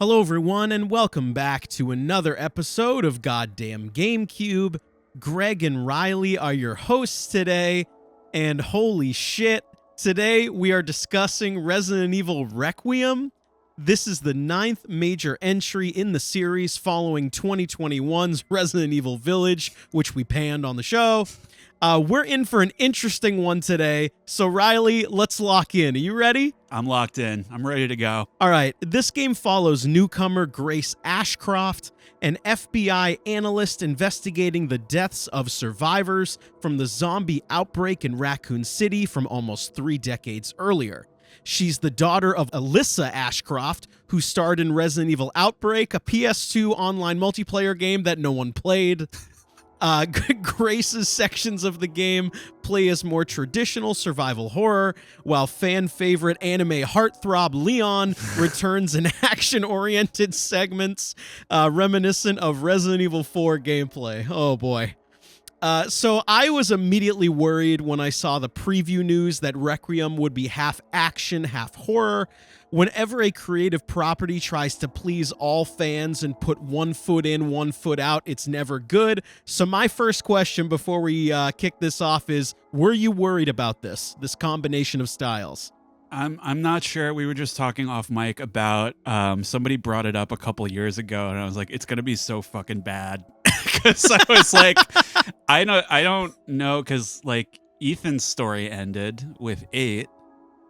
Hello, everyone, and welcome back to another episode of Goddamn Gamecube. Greg and Riley are your hosts today, and holy shit, today we are discussing Resident Evil Requiem. This is the 9th major entry in the series following 2021's Resident Evil Village, which we panned on the show. We're in for an interesting one today, so Riley, let's lock in. Are you ready? I'm locked in. I'm ready to go. All right, this game follows newcomer Grace Ashcroft, an FBI analyst investigating the deaths of survivors from the zombie outbreak in Raccoon City from almost 3 decades earlier. She's the daughter of Alyssa Ashcroft, who starred in Resident Evil Outbreak, a PS2 online multiplayer game that no one played. Grace's sections of the game play as more traditional survival horror, while fan favorite anime heartthrob Leon returns in action-oriented segments reminiscent of Resident Evil 4 gameplay. Oh boy. So I was immediately worried when I saw the preview news that Requiem would be half action, half horror. Whenever a creative property tries to please all fans and put one foot in, one foot out, it's never good. So my first question before we kick this off is, were you worried about this combination of styles? I'm not sure. We were just talking off mic about somebody brought it up a couple years ago, and I was like, it's gonna be so fucking bad. Because I was like, I don't know, because like Ethan's story ended with 8,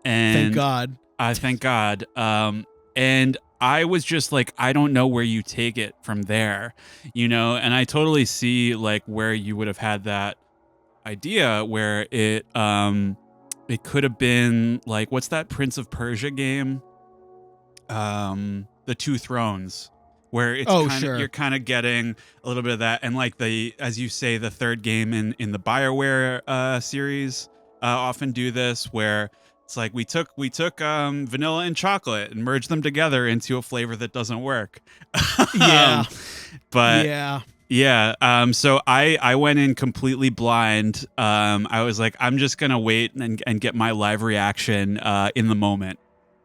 and thank God. Thank God. And I was just like, I don't know where you take it from there, you know? And I totally see like where you would have had that idea where it could have been like, what's that Prince of Persia game? The Two Thrones, where it's you're kind of getting a little bit of that. And like as you say, the third game in the BioWare series often do this, where it's like we took vanilla and chocolate and merged them together into a flavor that doesn't work. Yeah. But yeah. Yeah. So I went in completely blind. I was like, I'm just gonna wait and get my live reaction in the moment.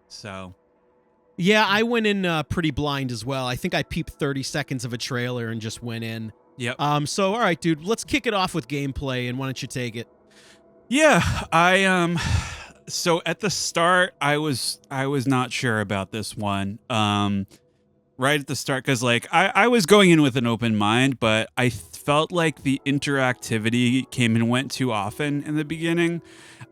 So yeah, I went in pretty blind as well. I think I peeped 30 seconds of a trailer and just went in. Yep. So all right, dude, let's kick it off with gameplay, and why don't you take it? Yeah, so at the start, I was not sure about this one. Right at the start, because like I was going in with an open mind, but I felt like the interactivity came and went too often in the beginning.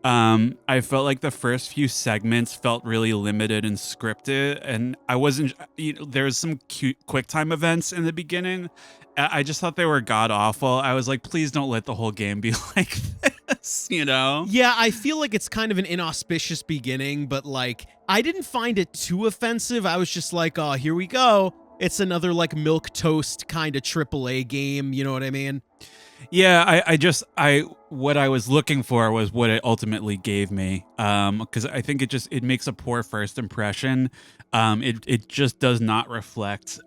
I felt like the first few segments felt really limited and scripted, and I wasn't. There was some cute QuickTime events in the beginning. I just thought they were god awful. I was like, please don't let the whole game be like this, you know? Yeah, I feel like it's kind of an inauspicious beginning, but like, I didn't find it too offensive. I was just like, oh, here we go. It's another like milquetoast kind of AAA game. You know what I mean? Yeah, I what I was looking for was what it ultimately gave me. Because I think it makes a poor first impression. It just does not reflect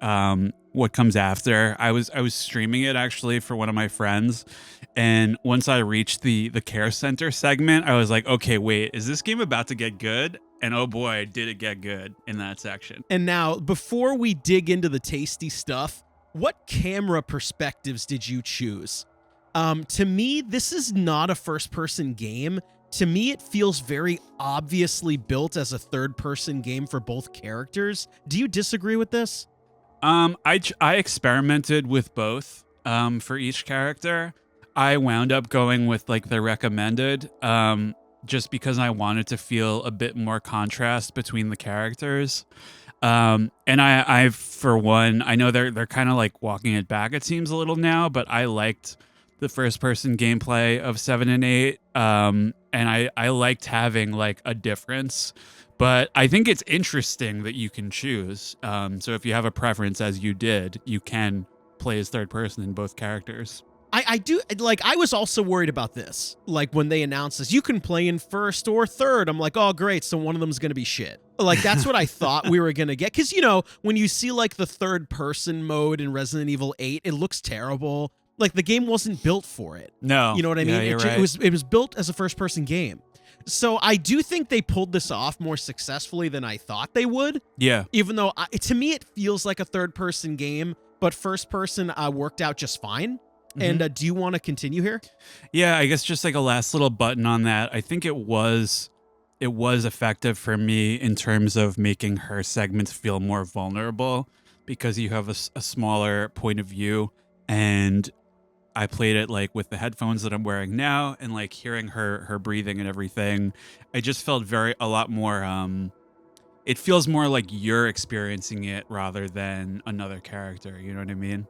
what comes after. I was streaming it actually for one of my friends, and once I reached the care center segment, I was like, okay, wait, is this game about to get good? And oh boy, did it get good in that section. And now, before we dig into the tasty stuff, what camera perspectives did you choose? To me, this is not a first-person game. To me, it feels very obviously built as a third-person game for both characters. Do you disagree with this? I experimented with both for each character. I wound up going with like the recommended just because I wanted to feel a bit more contrast between the characters. And I for one, I know they're kind of like walking it back, it seems a little now, but I liked the first person gameplay of 7 and 8. And I liked having like a difference, but I think it's interesting that you can choose. So if you have a preference, as you did, you can play as third person in both characters. I do, like, I was also worried about this. Like, when they announced this, you can play in first or third. I'm like, oh, great, so one of them's going to be shit. Like, that's what I thought we were going to get. Because, you know, when you see, like, the third-person mode in Resident Evil 8, it looks terrible. Like, the game wasn't built for it. No. You know what I mean? Yeah, you're right. It was built as a first-person game. So I do think they pulled this off more successfully than I thought they would. Yeah. Even though to me it feels like a third-person game, but first-person worked out just fine. Mhm. And do you want to continue here? Yeah, I guess just like a last little button on that. I think it was effective for me in terms of making her segments feel more vulnerable because you have a smaller point of view, and I played it like with the headphones that I'm wearing now and like hearing her breathing and everything. I just felt a lot more it feels more like you're experiencing it rather than another character, you know what I mean?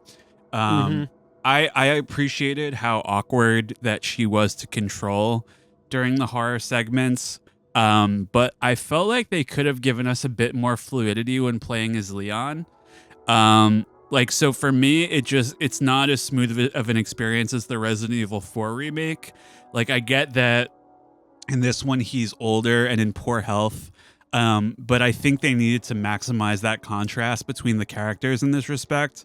Mm-hmm. I appreciated how awkward that she was to control during the horror segments. But I felt like they could have given us a bit more fluidity when playing as Leon. Like, so for me, it's not as smooth of an experience as the Resident Evil 4 remake. Like, I get that in this one, he's older and in poor health. But I think they needed to maximize that contrast between the characters in this respect.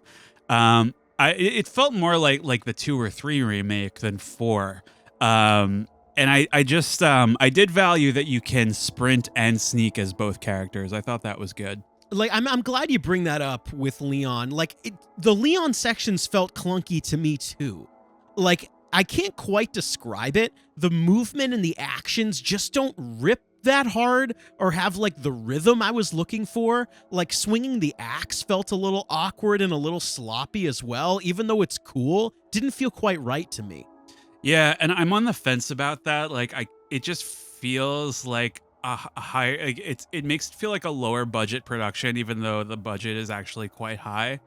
It felt more like the 2 or 3 remake than 4. And I did value that you can sprint and sneak as both characters. I thought that was good. Like, I'm glad you bring that up with Leon. Like, the Leon sections felt clunky to me too. Like, I can't quite describe it. The movement and the actions just don't rip that hard or have like the rhythm I was looking for. Like, swinging the axe felt a little awkward and a little sloppy as well. Even though it's cool, didn't feel quite right to me. Yeah, and I'm on the fence about that. Like, it just feels like a high. Like, it makes it feel like a lower budget production, even though the budget is actually quite high.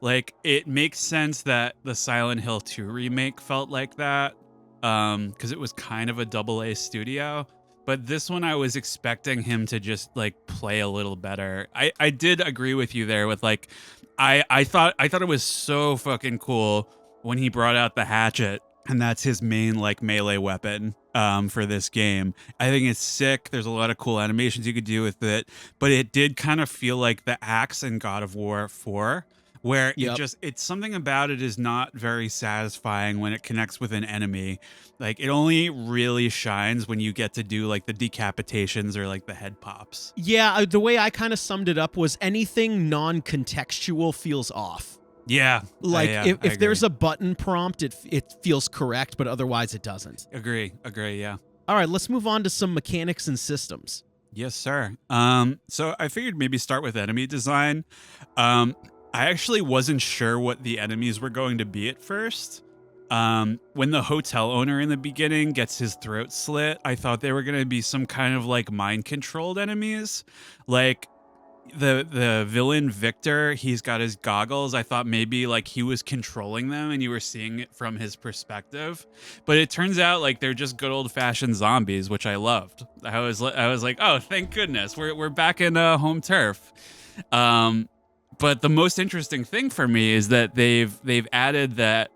Like, it makes sense that the Silent Hill 2 remake felt like that, because it was kind of a AA studio. But this one, I was expecting him to just like play a little better. I did agree with you there. With like, I thought it was so fucking cool when he brought out the hatchet. And that's his main like melee weapon for this game. I think it's sick. There's a lot of cool animations you could do with it, but it did kind of feel like the axe in God of War 4, where it's something about it is not very satisfying when it connects with an enemy. Like, it only really shines when you get to do like the decapitations or like the head pops. Yeah, the way I kind of summed it up was anything non-contextual feels off. Yeah. Like, if there's a button prompt, it feels correct, but otherwise it doesn't. Agree, yeah. All right, let's move on to some mechanics and systems. Yes, sir. So I figured maybe start with enemy design. I actually wasn't sure what the enemies were going to be at first. When the hotel owner in the beginning gets his throat slit, I thought they were going to be some kind of like mind-controlled enemies. Like, the villain Victor, he's got his goggles. I thought maybe like he was controlling them and you were seeing it from his perspective, but it turns out like they're just good old-fashioned zombies, which I loved. I was like, oh, thank goodness we're back in home turf. But the most interesting thing for me is that they've added that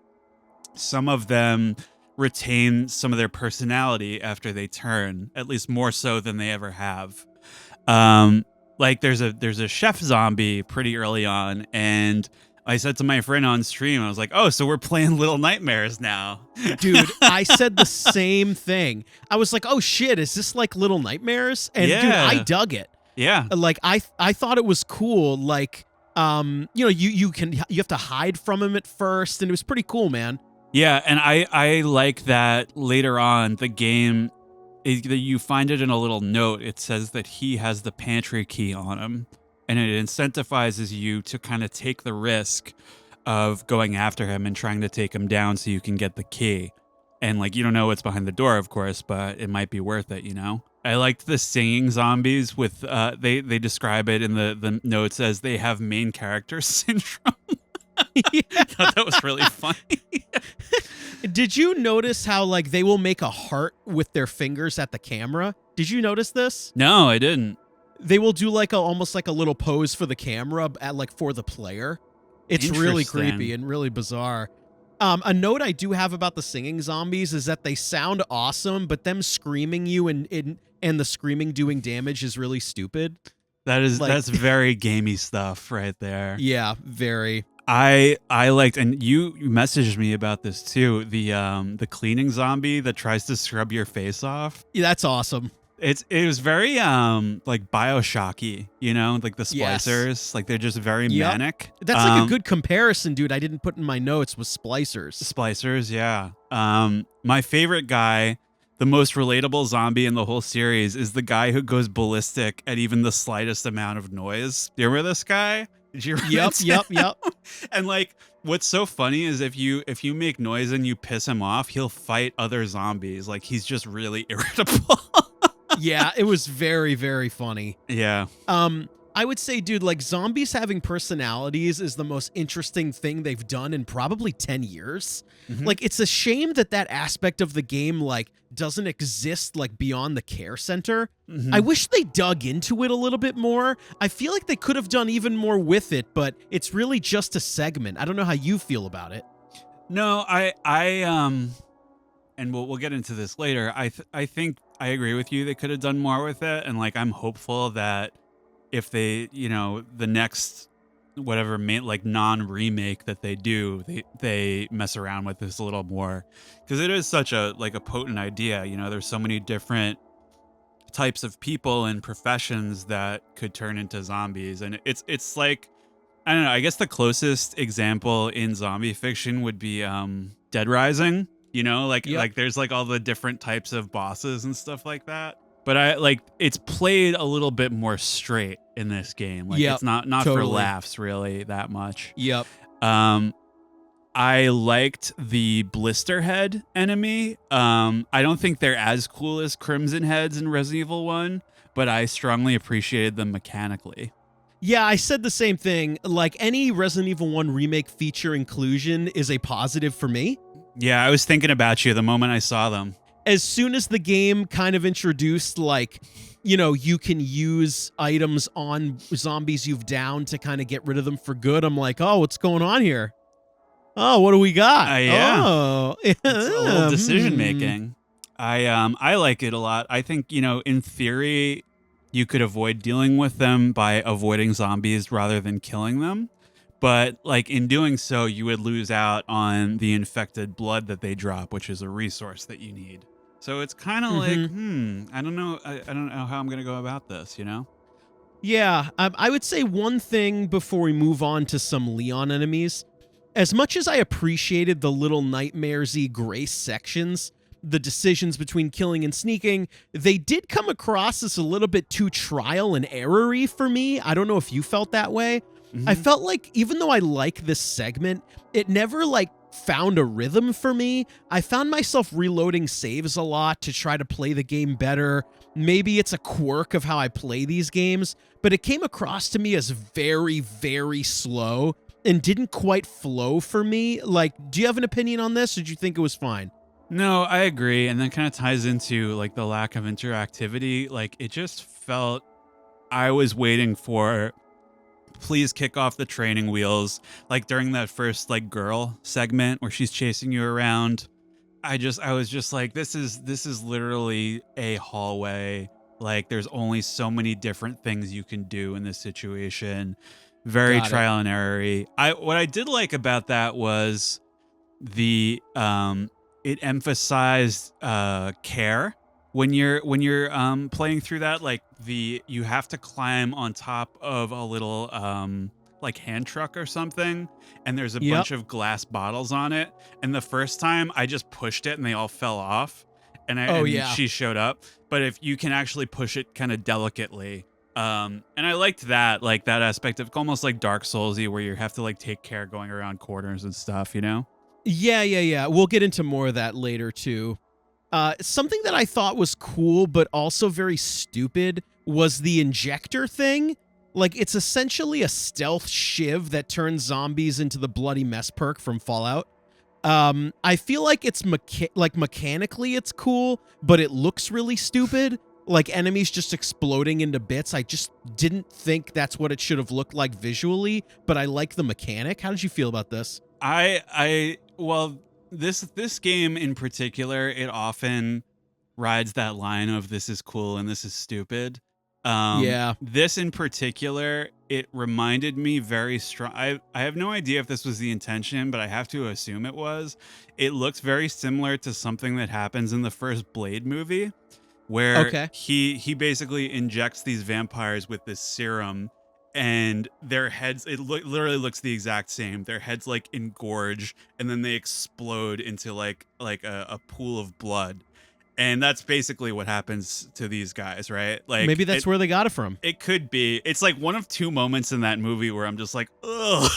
some of them retain some of their personality after they turn, at least more so than they ever have. Like, there's a chef zombie pretty early on, and I said to my friend on stream, I was like, oh, so we're playing Little Nightmares now. Dude, I said the same thing. I was like, oh shit, is this like Little Nightmares? And dude, I dug it. Yeah. Like, I thought it was cool. Like, you have to hide from him at first, and it was pretty cool, man. Yeah, and I like that later on the game, you find it in a little note. It says that he has the pantry key on him, and it incentivizes you to kind of take the risk of going after him and trying to take him down so you can get the key. And like, you don't know what's behind the door, of course, but it might be worth it, you know? I liked the singing zombies with they describe it in the notes as they have main character syndrome. I thought that was really funny. Did you notice how like they will make a heart with their fingers at the camera? Did you notice this? No, I didn't. They will do like almost like a little pose for the camera for the player. It's really creepy and really bizarre. A note I do have about the singing zombies is that they sound awesome, but them screaming you and the screaming doing damage is really stupid. That's very gamey stuff right there. Yeah, very. I liked, and you messaged me about this too. The cleaning zombie that tries to scrub your face off. Yeah, that's awesome. It was very like BioShocky, like the Yes. splicers, like they're just very Yep. manic. That's like a good comparison, dude. I didn't put in my notes was splicers. Splicers, yeah. My favorite guy, the most relatable zombie in the whole series, is the guy who goes ballistic at even the slightest amount of noise. Do you remember this guy? Did you remember? Yep. And like, what's so funny is if you make noise and you piss him off, he'll fight other zombies. Like he's just really irritable. Yeah, it was very, very funny. Yeah. I would say, dude, like zombies having personalities is the most interesting thing they've done in probably 10 years. Mhm. Like, it's a shame that that aspect of the game, like, doesn't exist, like, beyond the care center. Mhm. I wish they dug into it a little bit more. I feel like they could have done even more with it, but it's really just a segment. I don't know how you feel about it. No, and we'll get into this later. I think I agree with you. They could have done more with it, and like I'm hopeful that if they, the next whatever like non-remake that they do, they mess around with this a little more, because it is such a like a potent idea. There's so many different types of people and professions that could turn into zombies, and it's like I don't know. I guess the closest example in zombie fiction would be Dead Rising. Like Yep. like there's like all the different types of bosses and stuff like that. But I like it's played a little bit more straight in this game. Like Yep, it's not for totally. laughs really that much. Yep. I liked the blister head enemy. I don't think they're as cool as Crimson Heads in Resident Evil 1, but I strongly appreciated them mechanically. Yeah, I said the same thing. Like, any Resident Evil 1 remake feature inclusion is a positive for me. Yeah, I was thinking about you the moment I saw them. As soon as the game kind of introduced, like, you can use items on zombies you've downed to kind of get rid of them for good, I'm like, oh, what's going on here? Oh, what do we got? Yeah. Oh, It's a little decision making. I like it a lot. I think, in theory, you could avoid dealing with them by avoiding zombies rather than killing them. But like in doing so, you would lose out on the infected blood that they drop, which is a resource that you need. So it's kind of like, I don't know. I don't know how I'm going to go about this, Yeah, I would say one thing before we move on to some Leon enemies. As much as I appreciated the little nightmaresy Grace sections, the decisions between killing and sneaking, they did come across as a little bit too trial and error-y for me. I don't know if you felt that way. Mm-hmm. I felt like even though I like this segment, it never like found a rhythm for me. I found myself reloading saves a lot to try to play the game better. Maybe it's a quirk of how I play these games, but it came across to me as very, very slow and didn't quite flow for me. Like, do you have an opinion on this, or did you think it was fine? No, I agree. And that kind of ties into like the lack of interactivity. Like it just felt I was waiting for please kick off the training wheels. Like during that first like girl segment where she's chasing you around. I was just like, this is literally a hallway. Like there's only so many different things you can do in this situation. Very trial and error. What I did like about that was the it emphasized care when you're playing through that. Like you have to climb on top of a little like hand truck or something, and there's a bunch of glass bottles on it, and the first time I just pushed it and they all fell off, and she showed up. But if you can actually push it kind of delicately, and I liked that, like that aspect of almost like Dark Soulsy, where you have to like take care going around corners and stuff, Yeah. We'll get into more of that later, too. Something that I thought was cool, but also very stupid, was the injector thing. Like, it's essentially a stealth shiv that turns zombies into the bloody mess perk from Fallout. I feel like it's mechanically it's cool, but it looks really stupid. Like enemies just exploding into bits. I just didn't think that's what it should have looked like visually, but I like the mechanic. How did you feel about this? Well, this game in particular, it often rides that line of this is cool and this is stupid. Yeah. This in particular, it reminded me very strong. I have no idea if this was the intention, but I have to assume it was. It looked very similar to something that happens in the first Blade movie, where Okay. he basically injects these vampires with this serum, and their heads literally looks the exact same. Their heads like engorge, and then they explode into like a pool of blood. And that's basically what happens to these guys, right? Like Maybe that's where they got it from. it could be. It's like one of two moments in that movie where I'm just like, ugh.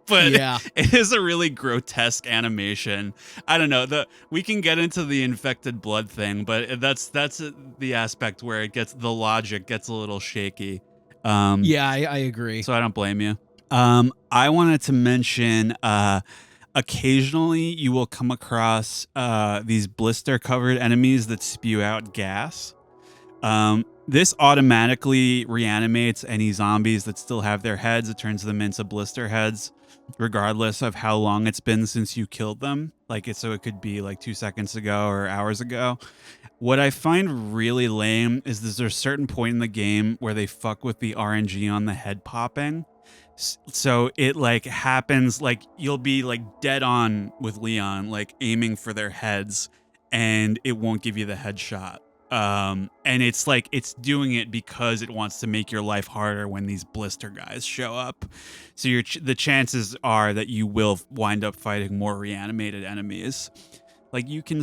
But Yeah. it is a really grotesque animation. I don't know. We can get into the infected blood thing, but that's the aspect where the logic gets a little shaky. Yeah, I agree. So I don't blame you. I wanted to mention occasionally you will come across these blister covered enemies that spew out gas. This automatically reanimates any zombies that still have their heads. It turns them into blister heads, regardless of how long it's been since you killed them. So it could be like 2 seconds ago or hours ago. What I find really lame is there's a certain point in the game where they fuck with the RNG on the head popping. So it like happens, like you'll be like dead on with Leon, like aiming for their heads, and it won't give you the headshot. And it's like it's doing it because it wants to make your life harder when these blister guys show up. So the chances are that you will wind up fighting more reanimated enemies. Like you can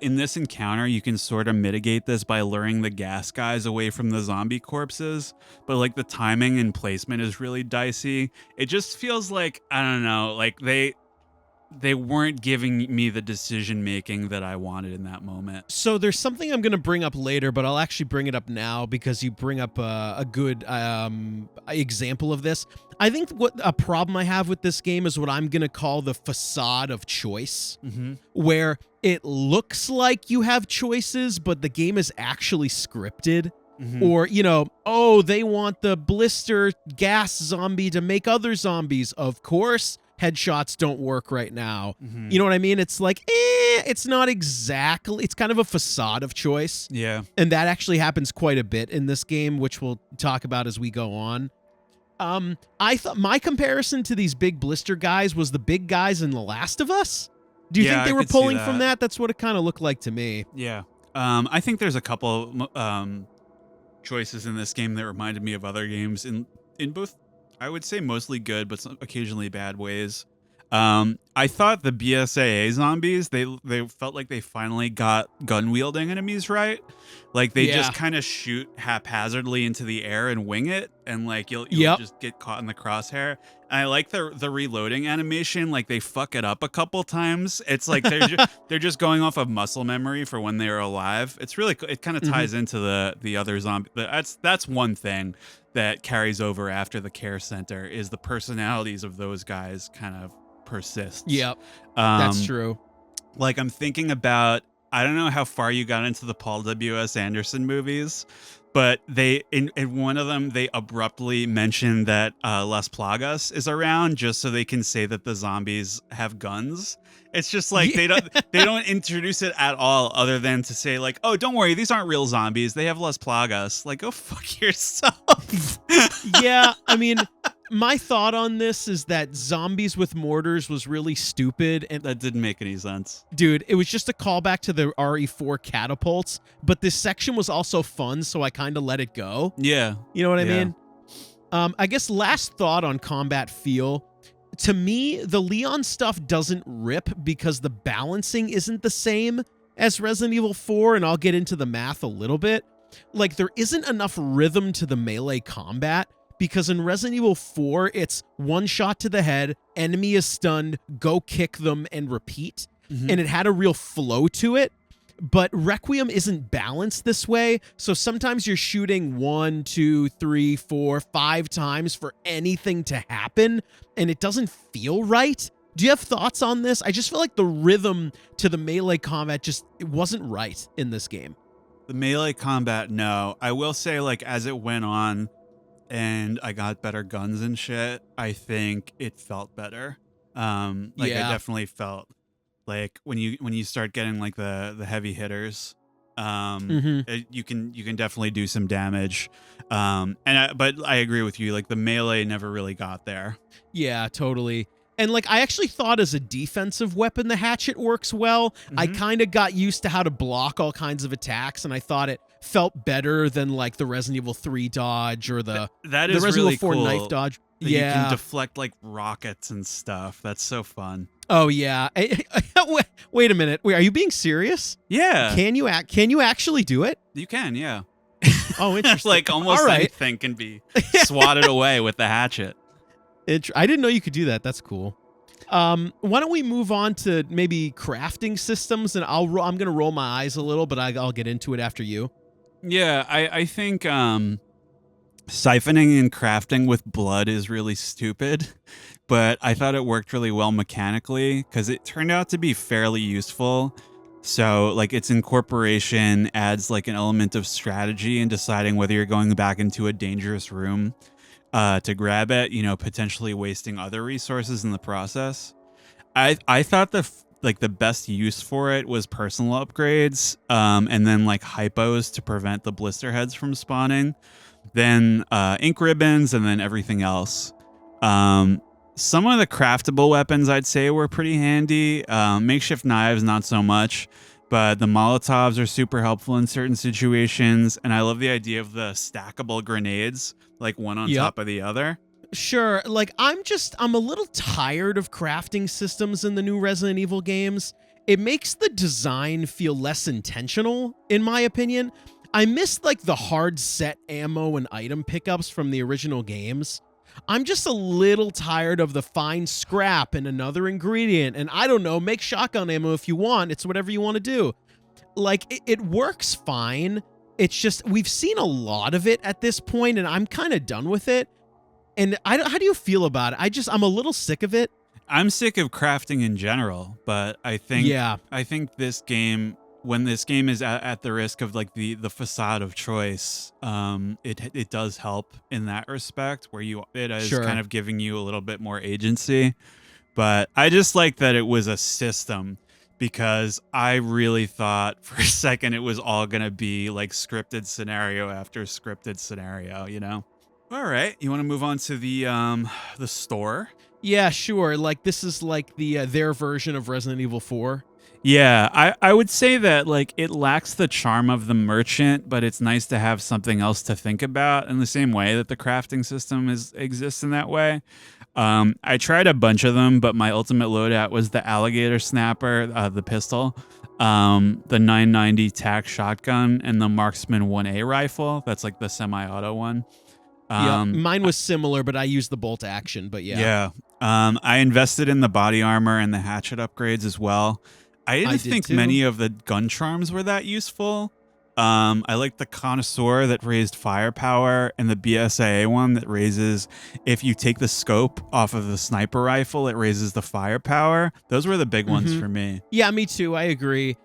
in this encounter, you can sort of mitigate this by luring the gas guys away from the zombie corpses. But like the timing and placement is really dicey. It just feels like, I don't know, like they weren't giving me the decision making that I wanted in that moment. So there's something I'm going to bring up later, but I'll actually bring it up now because you bring up a good example of this. I think what a problem I have with this game is what I'm going to call the facade of choice, where it looks like you have choices, but the game is actually scripted. Or, they want the blister gas zombie to make other zombies. Of course, headshots don't work right now. You know what I mean? It's like, it's not exactly, it's kind of a facade of choice. Yeah. And that actually happens quite a bit in this game, which we'll talk about as we go on. I thought my comparison to these big blister guys was the big guys in The Last of Us. Do you think they were pulling from that? That's what it kind of looked like to me. Yeah. I think there's a couple choices in this game that reminded me of other games in both, I would say mostly good, but occasionally bad ways. I thought the BSAA zombies, they felt like they finally got gun wielding enemies right. Like they just kind of shoot haphazardly into the air and wing it, and like you'll just get caught in the crosshair. And I like the reloading animation. Like they fuck it up a couple times. It's like they're just going off of muscle memory for when they were alive. It's really, it kind of ties into the other zombie. That's one thing that carries over after the care center is the personalities of those guys kind of persists. Yep, that's true. Like I'm thinking about, I don't know how far you got into the Paul W.S. Anderson movies, but in one of them they abruptly mention that Las Plagas is around just so they can say that the zombies have guns. It's just like they don't introduce it at all, other than to say like, oh, don't worry, these aren't real zombies. They have Las Plagas. Like, go fuck yourself. Yeah, I mean, my thought on this is that zombies with mortars was really stupid, and that didn't make any sense. Dude, it was just a callback to the RE4 catapults, but this section was also fun, so I kind of let it go. Yeah. You know what I mean? I guess last thought on combat feel. To me, the Leon stuff doesn't rip because the balancing isn't the same as Resident Evil 4, and I'll get into the math a little bit. Like, there isn't enough rhythm to the melee combat, because in Resident Evil 4, it's one shot to the head, enemy is stunned, go kick them, and repeat. And it had a real flow to it. But Requiem isn't balanced this way, so sometimes you're shooting 1, 2, 3, 4, 5 times for anything to happen, and it doesn't feel right. Do you have thoughts on this? I just feel like the rhythm to the melee combat it wasn't right in this game. The melee combat, no. I will say, like, as it went on and I got better guns and shit, I think it felt better. I definitely felt like when you start getting like the heavy hitters, You can definitely do some damage. But I agree with you. Like the melee never really got there. Yeah, totally. And like I actually thought as a defensive weapon the hatchet works well. I kind of got used to how to block all kinds of attacks, and I thought it felt better than like the Resident Evil 3 dodge or the Resident really Evil 4 cool knife dodge. You can deflect like rockets and stuff. That's so fun. Oh yeah. Wait a minute. Wait, are you being serious? Yeah. Can you actually do it? You can, yeah. Oh, interesting. Like almost anything can be swatted away with the hatchet. I didn't know you could do that. That's cool. Why don't we move on to maybe crafting systems, and I'm going to roll my eyes a little, but I'll get into it after you. Yeah, I think siphoning and crafting with blood is really stupid, but I thought it worked really well mechanically because it turned out to be fairly useful. So like its incorporation adds like an element of strategy in deciding whether you're going back into a dangerous room to grab it, potentially wasting other resources in the process. I thought the best use for it was personal upgrades, and then like hypos to prevent the blister heads from spawning, then ink ribbons, and then everything else. Some of the craftable weapons I'd say were pretty handy. Makeshift knives, not so much. But the Molotovs are super helpful in certain situations, and I love the idea of the stackable grenades, like one on top of the other. Sure, like I'm a little tired of crafting systems in the new Resident Evil games. It makes the design feel less intentional, in my opinion. I miss like the hard set ammo and item pickups from the original games. I'm just a little tired of the find scrap and another ingredient, and I don't know, make shotgun ammo if you want. It's whatever you want to do. Like, it works fine. It's just, we've seen a lot of it at this point, and I'm kind of done with it. And how do you feel about it? I'm a little sick of it. I'm sick of crafting in general, but I think this game, when this game is at the risk of like the facade of choice, it does help in that respect where it is kind of giving you a little bit more agency. But I just like that it was a system, because I really thought for a second it was all going to be like scripted scenario after scripted scenario, All right, you want to move on to the store? Yeah, sure. Like this is like their version of Resident Evil 4. Yeah, I would say that like it lacks the charm of the merchant, but it's nice to have something else to think about in the same way that the crafting system exists in that way. I tried a bunch of them, but my ultimate loadout was the alligator snapper, the pistol, the 990 tac shotgun, and the marksman 1A rifle. That's like the semi-auto one. Yeah, mine was similar, but I used the bolt action. But yeah. I invested in the body armor and the hatchet upgrades as well. I didn't think many of the gun charms were that useful. I liked the connoisseur that raised firepower, and the BSAA one that raises, if you take the scope off of the sniper rifle, it raises the firepower. Those were the big ones for me. Yeah, me too. I agree.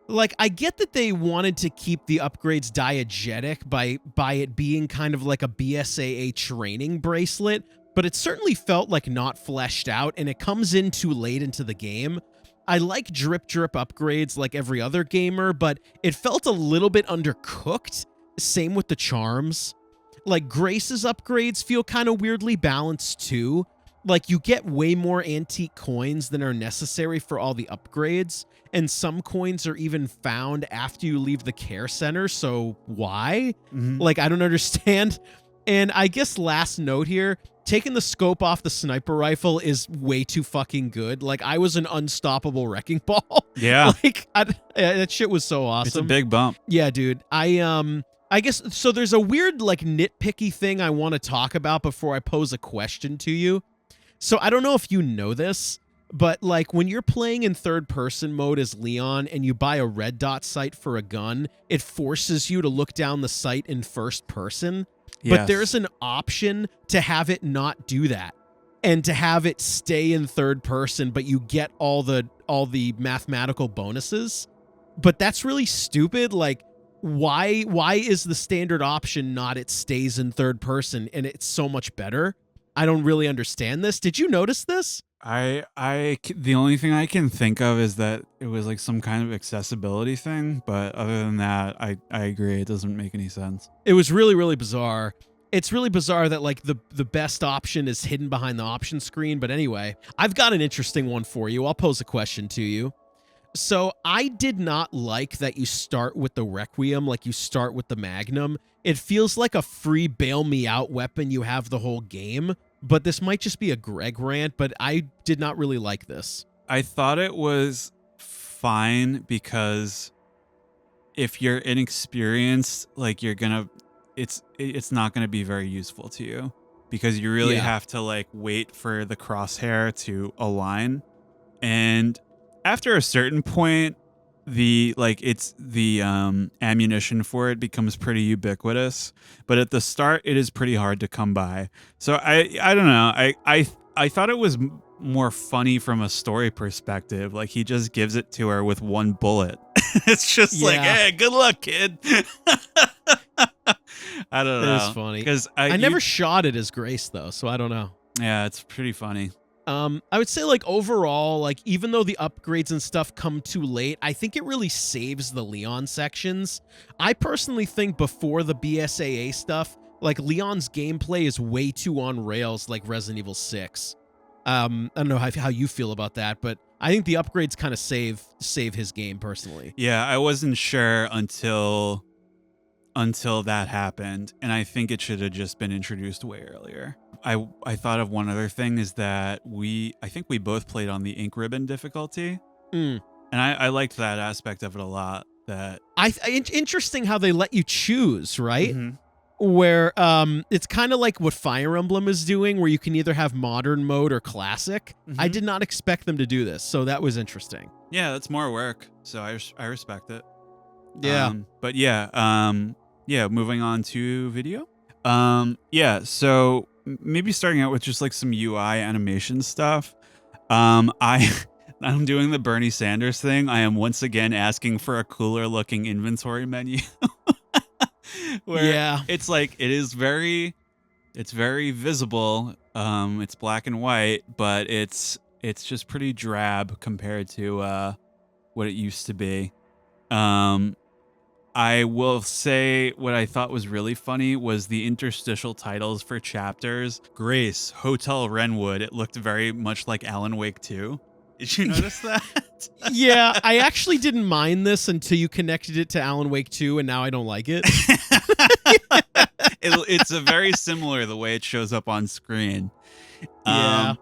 Like, I get that they wanted to keep the upgrades diegetic by it being kind of like a BSAA training bracelet, but it certainly felt like not fleshed out, and it comes in too late into the game. I like drip upgrades like every other gamer, but it felt a little bit undercooked. Same with the charms. Like Grace's upgrades feel kind of weirdly balanced too. Like you get way more antique coins than are necessary for all the upgrades, and some coins are even found after you leave the care center, so why? Like, I don't understand. And I guess last note here, taking the scope off the sniper rifle is way too fucking good. Like, I was an unstoppable wrecking ball. Yeah. Like, that shit was so awesome. It's a big bump. Yeah, dude. I guess, so there's a weird, like, nitpicky thing I want to talk about before I pose a question to you. So I don't know if you know this, but, like, when you're playing in third-person mode as Leon and you buy a red dot sight for a gun, it forces you to look down the sight in first person. Yes. But there's an option to have it not do that and to have it stay in third person, but you get all the mathematical bonuses. But that's really stupid. Like, why is the standard option not it stays in third person and it's so much better? I don't really understand this. Did you notice this? The only thing I can think of is that it was like some kind of accessibility thing, but other than that, I agree. It doesn't make any sense. It was really, really bizarre. It's really bizarre that like the best option is hidden behind the option screen. But anyway, I've got an interesting one for you. I'll pose a question to you. So I did not like that you start with the Requiem, like you start with the Magnum. It feels like a free bail me out weapon you have the whole game. But this might just be a Greg rant, but I did not really like this. I thought it was fine because if you're inexperienced, like it's not gonna be very useful to you because you really have to like wait for the crosshair to align. And after a certain point, the ammunition for it becomes pretty ubiquitous. But at the start, it is pretty hard to come by. So I don't know. I thought it was more funny from a story perspective. Like he just gives it to her with one bullet. It's just like, hey, good luck, kid. I don't know. It is funny because I never shot it as Grace though, so I don't know. Yeah, it's pretty funny. I would say like overall, like even though the upgrades and stuff come too late, I think it really saves the Leon sections. I personally think before the BSAA stuff, like Leon's gameplay is way too on rails, like Resident Evil 6. I don't know how you feel about that, but I think the upgrades kind of save his game personally. Yeah, I wasn't sure until that happened, and I think it should have just been introduced way earlier. I thought of one other thing is that I think we both played on the ink ribbon difficulty, and I liked that aspect of it a lot. That interesting how they let you choose, right? Mm-hmm. Where it's kind of like what Fire Emblem is doing, where you can either have modern mode or classic. Mm-hmm. I did not expect them to do this, so that was interesting. Yeah, that's more work, so I respect it. Yeah, but moving on to video. So maybe starting out with just like some UI animation stuff. I'm doing the Bernie Sanders thing. I am once again asking for a cooler looking inventory menu. Where it's like it's very visible. It's black and white, but it's just pretty drab compared to what it used to be. I will say what I thought was really funny was the interstitial titles for chapters. Grace, Hotel Renwood. It looked very much like Alan Wake 2. Did you notice that? Yeah, I actually didn't mind this until you connected it to Alan Wake 2, and now I don't like it. It's a very similar the way it shows up on screen. Yeah.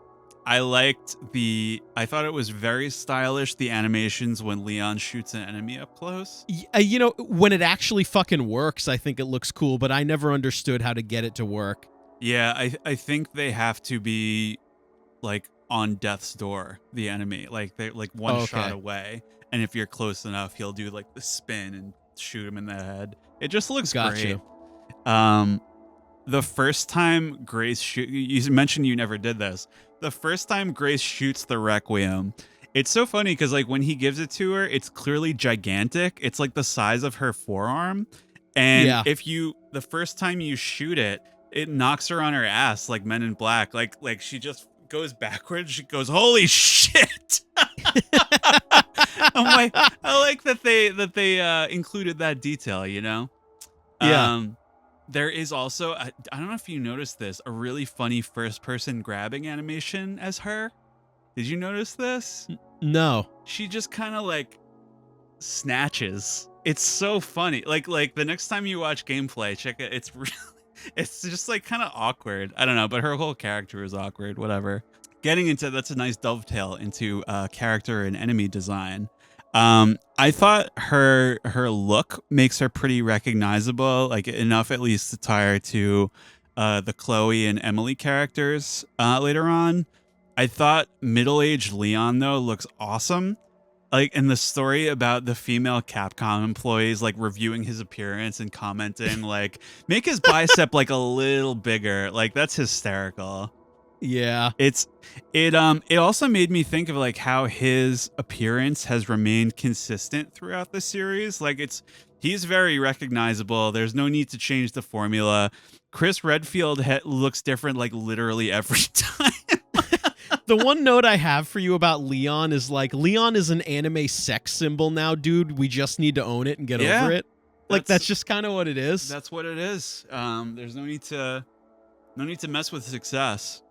I thought it was very stylish, the animations when Leon shoots an enemy up close. You know, when it actually fucking works, I think it looks cool, but I never understood how to get it to work. Yeah, I think they have to be like on death's door, the enemy. Like they're like one shot away. And if you're close enough, he'll do like the spin and shoot him in the head. It just looks great. The first time Grace you mentioned you never did this. The first time Grace shoots the Requiem, it's so funny because like when he gives it to her, it's clearly gigantic. It's like the size of her forearm. And the first time you shoot it, it knocks her on her ass like Men in Black. Like she just goes backwards. She goes, holy shit. I'm like, I like that they included that detail, you know? Yeah. There is also, I don't know if you noticed this, a really funny first-person grabbing animation as her. Did you notice this? No. She just kind of like snatches. It's so funny. Like the next time you watch gameplay, check it. It's just like kind of awkward. I don't know, but her whole character is awkward. Whatever. Getting into that's a nice dovetail into character and enemy design. I thought her look makes her pretty recognizable, like enough at least to tie her to the Chloe and Emily characters later on. I thought middle-aged Leon though looks awesome. Like in the story about the female Capcom employees like reviewing his appearance and commenting like make his bicep like a little bigger. Like that's hysterical. Yeah. It also made me think of like how his appearance has remained consistent throughout the series. Like he's very recognizable. There's no need to change the formula. Chris Redfield looks different like literally every time. The one note I have for you about Leon is like Leon is an anime sex symbol now, dude. We just need to own it and get over it. Like that's just kind of what it is. That's what it is. There's no need to mess with success.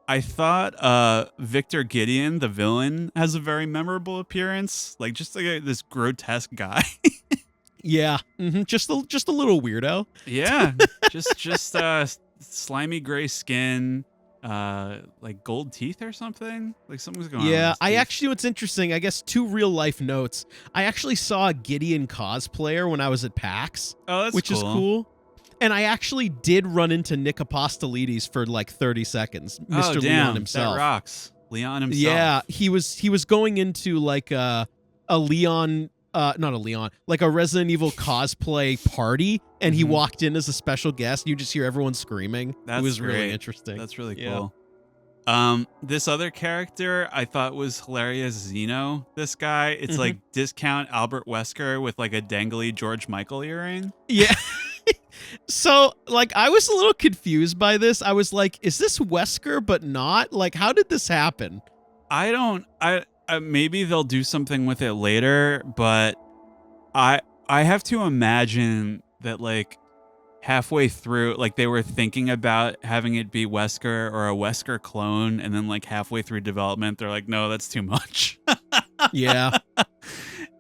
I thought Victor Gideon, the villain, has a very memorable appearance. Like just like this grotesque guy. Yeah, just a little weirdo. Yeah, just slimy gray skin, like gold teeth or something. Like something's going on. Yeah, I actually, what's interesting, I guess 2 real life notes. I actually saw a Gideon cosplayer when I was at PAX. Oh, that's which is cool. And I actually did run into Nick Apostolides for like 30 seconds. Mr. Leon himself. That rocks. Leon himself. Yeah, he was going into like a Leon, not a Leon, like a Resident Evil cosplay party, and he walked in as a special guest. You just hear everyone screaming. That's it was great. really interesting. That's really cool. This other character I thought was hilarious. Zeno. This guy, it's like discount Albert Wesker with like a dangly George Michael earring. Yeah. So, like, I was a little confused by this. I was like, is this Wesker but not? Like, how did this happen? I maybe they'll do something with it later, but I have to imagine that like halfway through, like they were thinking about having it be Wesker or a Wesker clone, and then like halfway through development, they're like, no, that's too much. Yeah.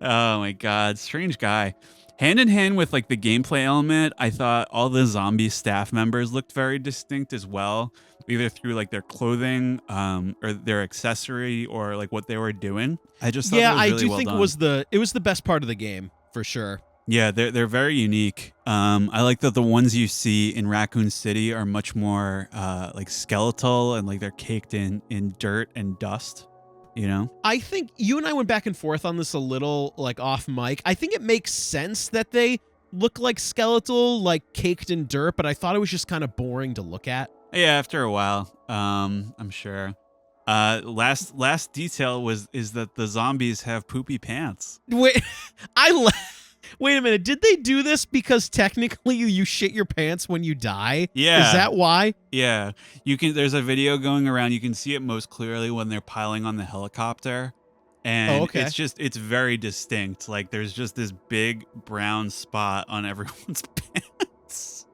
Oh my God, strange guy. Hand in hand with like the gameplay element, I thought all the zombie staff members looked very distinct as well, either through like their clothing, or their accessory, or like what they were doing. I just thought that was really well done. It was the best part of the game for sure. Yeah, they're very unique. I like that the ones you see in Raccoon City are much more like skeletal, and like they're caked in dirt and dust. You know, I think you and I went back and forth on this a little, like off mic. I think it makes sense that they look like skeletal, like caked in dirt, but I thought it was just kind of boring to look at. Yeah, after a while, I'm sure. Last detail is that the zombies have poopy pants. Wait, wait a minute. Did they do this because technically you shit your pants when you die? Yeah. Is that why? Yeah. There's a video going around. You can see it most clearly when they're piling on the helicopter. And it's very distinct. Like there's just this big brown spot on everyone's pants.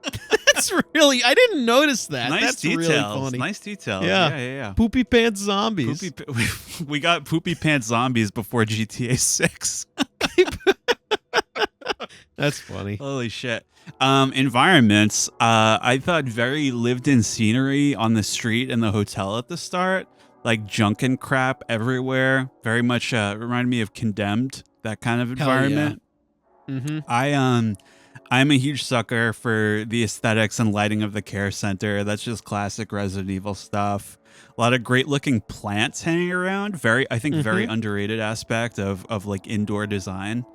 That's really, I didn't notice that. Nice That's details. really funny. Nice details. Yeah. Yeah. Poopy pants zombies. We got poopy pants zombies before GTA 6. That's funny. Holy shit. Environments. I thought very lived in scenery on the street and the hotel at the start. Like junk and crap everywhere. Very much reminded me of Condemned, that kind of environment. Yeah. I'm a huge sucker for the aesthetics and lighting of the care center. That's just classic Resident Evil stuff. A lot of great looking plants hanging around. Very underrated aspect of like indoor design.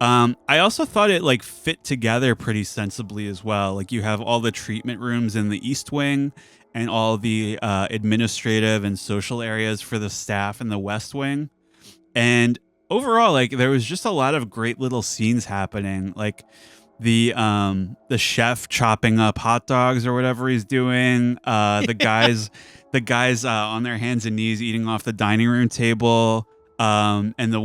I also thought it like fit together pretty sensibly as well. Like you have all the treatment rooms in the East Wing and all the administrative and social areas for the staff in the West Wing. And overall, like there was just a lot of great little scenes happening. Like the chef chopping up hot dogs or whatever he's doing. The guys on their hands and knees eating off the dining room table. And the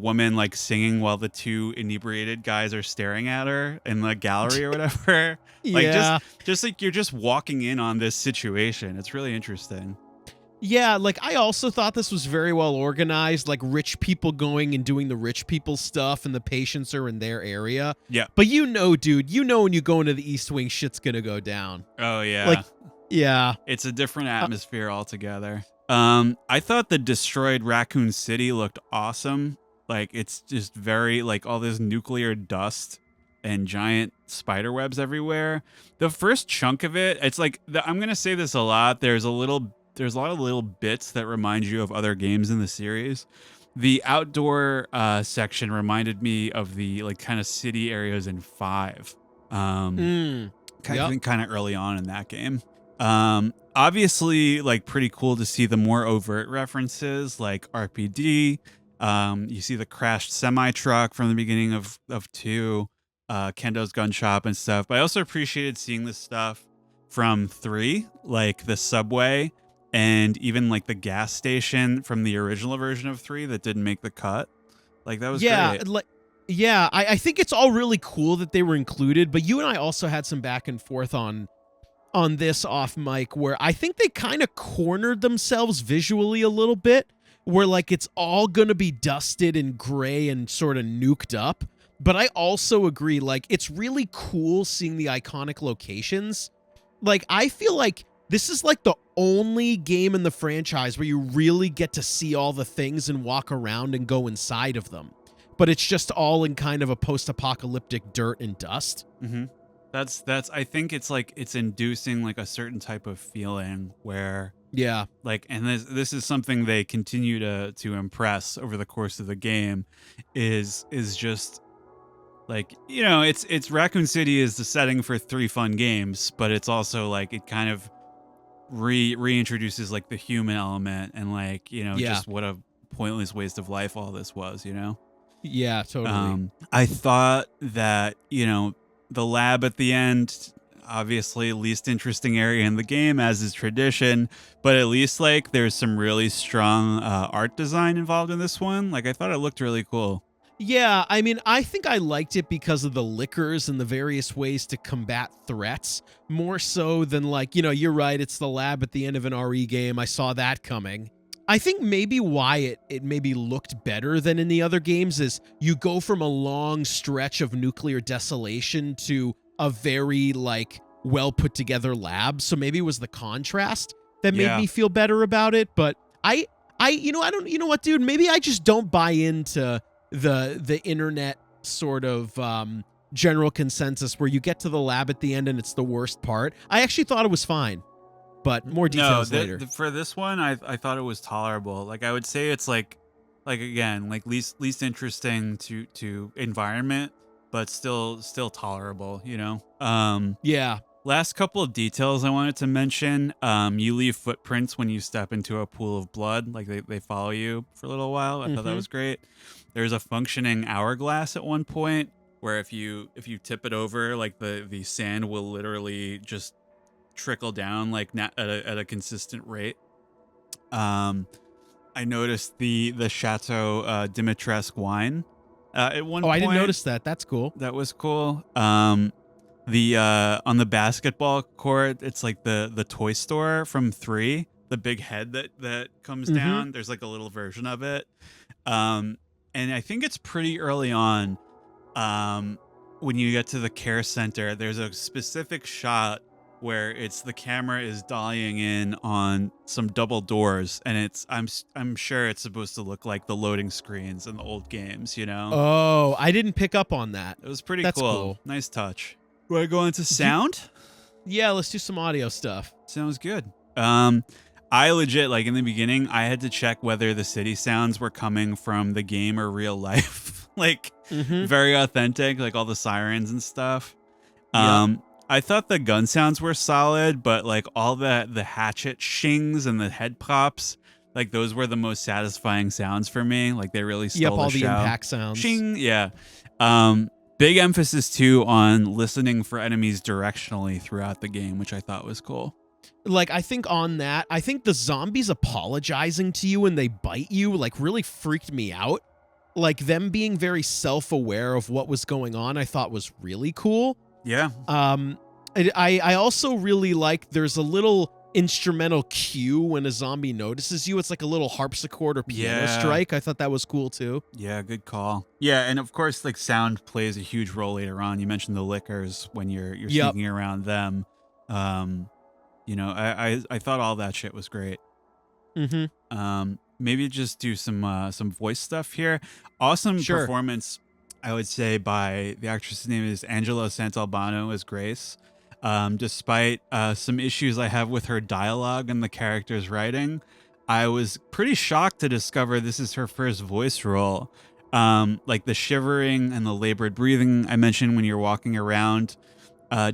woman like singing while the 2 inebriated guys are staring at her in the gallery or whatever. Like just like you're just walking in on this situation. It's really interesting. Yeah, like I also thought this was very well organized, like rich people going and doing the rich people stuff and the patients are in their area. Yeah. But dude, when you go into the East Wing, shit's gonna go down. Oh yeah. Like, yeah. It's a different atmosphere altogether. I thought the destroyed Raccoon City looked awesome. Like it's just very like all this nuclear dust and giant spider webs everywhere. The first chunk of it, it's like I'm gonna say this a lot. There's a lot of little bits that remind you of other games in the series. The outdoor section reminded me of the like kind of city areas in 5. Kind of early on in that game. Obviously, like pretty cool to see the more overt references like RPD. You see the crashed semi truck from the beginning of 2, Kendo's gun shop and stuff. But I also appreciated seeing this stuff from 3, like the subway and even like the gas station from the original version of 3 that didn't make the cut. Like that was Yeah, great. like I think it's all really cool that they were included, but you and I also had some back and forth on this off mic where I think they kind of cornered themselves visually a little bit, where like it's all gonna be dusted and gray and sort of nuked up. But I also agree, like it's really cool seeing the iconic locations. Like I feel like this is like the only game in the franchise where you really get to see all the things and walk around and go inside of them. But it's just all in kind of a post-apocalyptic dirt and dust. Mm-hmm. That's I think it's like it's inducing like a certain type of feeling where Yeah. like, and this is something they continue to impress over the course of the game is just like, you know, it's Raccoon City is the setting for 3 fun games, but it's also like it kind of reintroduces like the human element and like, you know, Yeah. just what a pointless waste of life all this was, you know. Yeah, totally. I thought that, you know, the lab at the end, obviously least interesting area in the game as is tradition, but at least like there's some really strong art design involved in this one. Like I thought it looked really cool. Yeah, I mean, I think I liked it because of the liquors and the various ways to combat threats, more so than like, you know, you're right, it's the lab at the end of an RE game. I saw that coming. I think maybe why it maybe looked better than in the other games is you go from a long stretch of nuclear desolation to a very like well put together lab. So maybe it was the contrast that made me feel better about it. But I you know, I don't, you know what, dude, maybe I just don't buy into the internet sort of general consensus where you get to the lab at the end and it's the worst part. I actually thought it was fine. But more details later. For this one, I thought it was tolerable. Like I would say it's like again, like least interesting to environment, but still tolerable, you know? Yeah. Last couple of details I wanted to mention. You leave footprints when you step into a pool of blood. Like they follow you for a little while. I thought that was great. There's a functioning hourglass at one point where if you tip it over, like the sand will literally just trickle down like at a consistent rate. I noticed the Chateau Dimitrescu wine at one point. I didn't notice that. That's cool. That was cool. The on the basketball court, it's like the toy store from 3, the big head that comes down. There's like a little version of it. And I think it's pretty early on when you get to the care center, there's a specific shot where it's the camera is dollying in on some double doors, and it's I'm sure it's supposed to look like the loading screens in the old games, you know? Oh, I didn't pick up on that. It was pretty That's cool. cool. Nice touch. Want to go into sound? Yeah, let's do some audio stuff. Sounds good. I legit, like in the beginning, I had to check whether the city sounds were coming from the game or real life. Like very authentic, like all the sirens and stuff. I thought the gun sounds were solid, but like all the hatchet shings and the head pops, like those were the most satisfying sounds for me. Like they really stole the all show. the impact sounds. Shing, yeah. Big emphasis too on listening for enemies directionally throughout the game, which I thought was cool. Like I think on that, I think the zombies apologizing to you when they bite you like really freaked me out. Like them being very self-aware of what was going on, I thought was really cool. Yeah. I also really like there's a little instrumental cue when a zombie notices you. It's like a little harpsichord or piano strike. I thought that was cool too. Yeah, good call. Yeah, and of course, like sound plays a huge role later on. You mentioned the liquors when you're sneaking around them. You know, I thought all that shit was great. Maybe just do some voice stuff here. Awesome performance, I would say, by the actress's name is Angela Santalbano as Grace. Despite some issues I have with her dialogue and the character's writing, I was pretty shocked to discover this is her first voice role. Like the shivering and the labored breathing I mentioned when you're walking around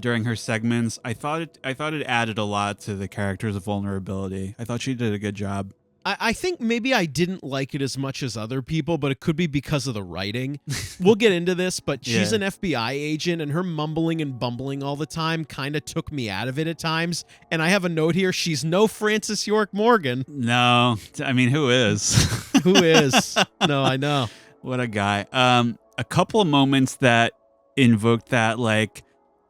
during her segments, I thought it added a lot to the character's vulnerability. I thought she did a good job. I think maybe I didn't like it as much as other people, but it could be because of the writing. We'll get into this, but she's Yeah. an FBI agent, and her mumbling and bumbling all the time kind of took me out of it at times. And I have a note here: she's no Francis York Morgan. No, I mean, who is? Who is? No, I know. What a guy. A couple of moments that invoked that, like,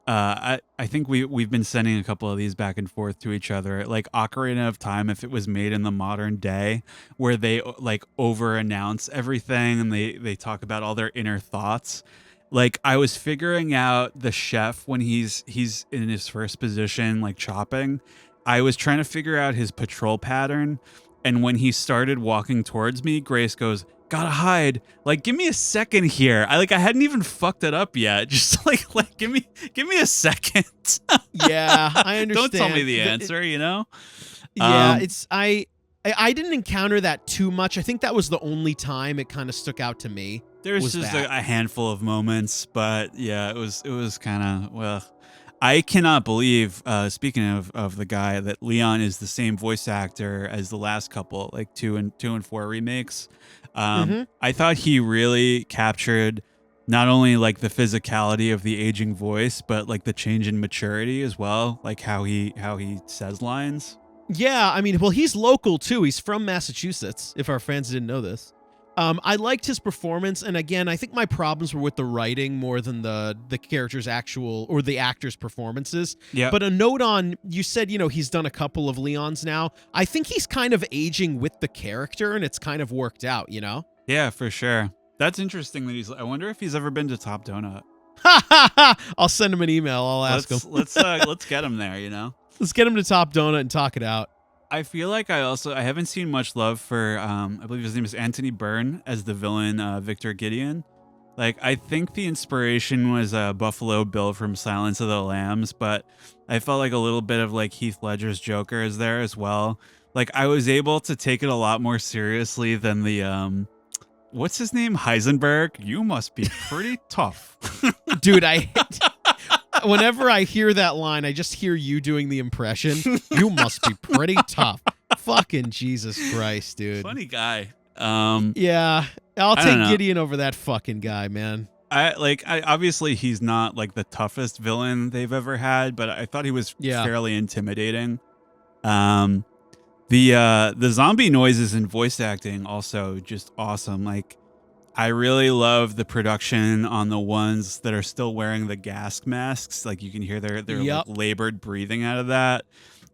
I think we've been sending a couple of these back and forth to each other, like Ocarina of Time, if it was made in the modern day, where they like over announce everything and they talk about all their inner thoughts. Like, I was figuring out the chef when he's in his first position, like chopping. I was trying to figure out his patrol pattern, and when he started walking towards me, Grace goes, "Gotta hide. Like, give me a second here. I hadn't even fucked it up yet. Just like give me a second." Yeah, I understand. Don't tell me the answer, you know? Yeah, I didn't encounter that too much. I think that was the only time it kind of stuck out to me. There's just a handful of moments, but yeah, it was kind of, well, I cannot believe, speaking of the guy, that Leon is the same voice actor as the last couple, like 2 and 4 remakes. I thought he really captured not only like the physicality of the aging voice, but like the change in maturity as well, like how he says lines. Yeah, I mean, well, he's local too. He's from Massachusetts, if our fans didn't know this. I liked his performance, and again, I think my problems were with the writing more than the character's actual or the actor's performances. Yeah. But a note on, you said, he's done a couple of Leons now. I think he's kind of aging with the character, and it's kind of worked out, Yeah, for sure. That's interesting that I wonder if he's ever been to Top Donut. I'll send him an email. I'll ask him. Let's get him there, Let's get him to Top Donut and talk it out. I feel like I haven't seen much love for I believe his name is Anthony Byrne as the villain, Victor Gideon. Like, I think the inspiration was Buffalo Bill from Silence of the Lambs, but I felt like a little bit of like Heath Ledger's Joker is there as well. Like, I was able to take it a lot more seriously than the what's his name? Heisenberg. You must be pretty tough. Dude, whenever I hear that line, I just hear you doing the impression. You must be pretty tough. Fucking Jesus Christ, dude. Funny guy. Yeah, I'll take Gideon over that fucking guy, man. I obviously he's not like the toughest villain they've ever had, but I thought he was fairly intimidating. The zombie noises and voice acting also just awesome. Like, I really love the production on the ones that are still wearing the gas masks. Like, you can hear their like labored breathing out of that.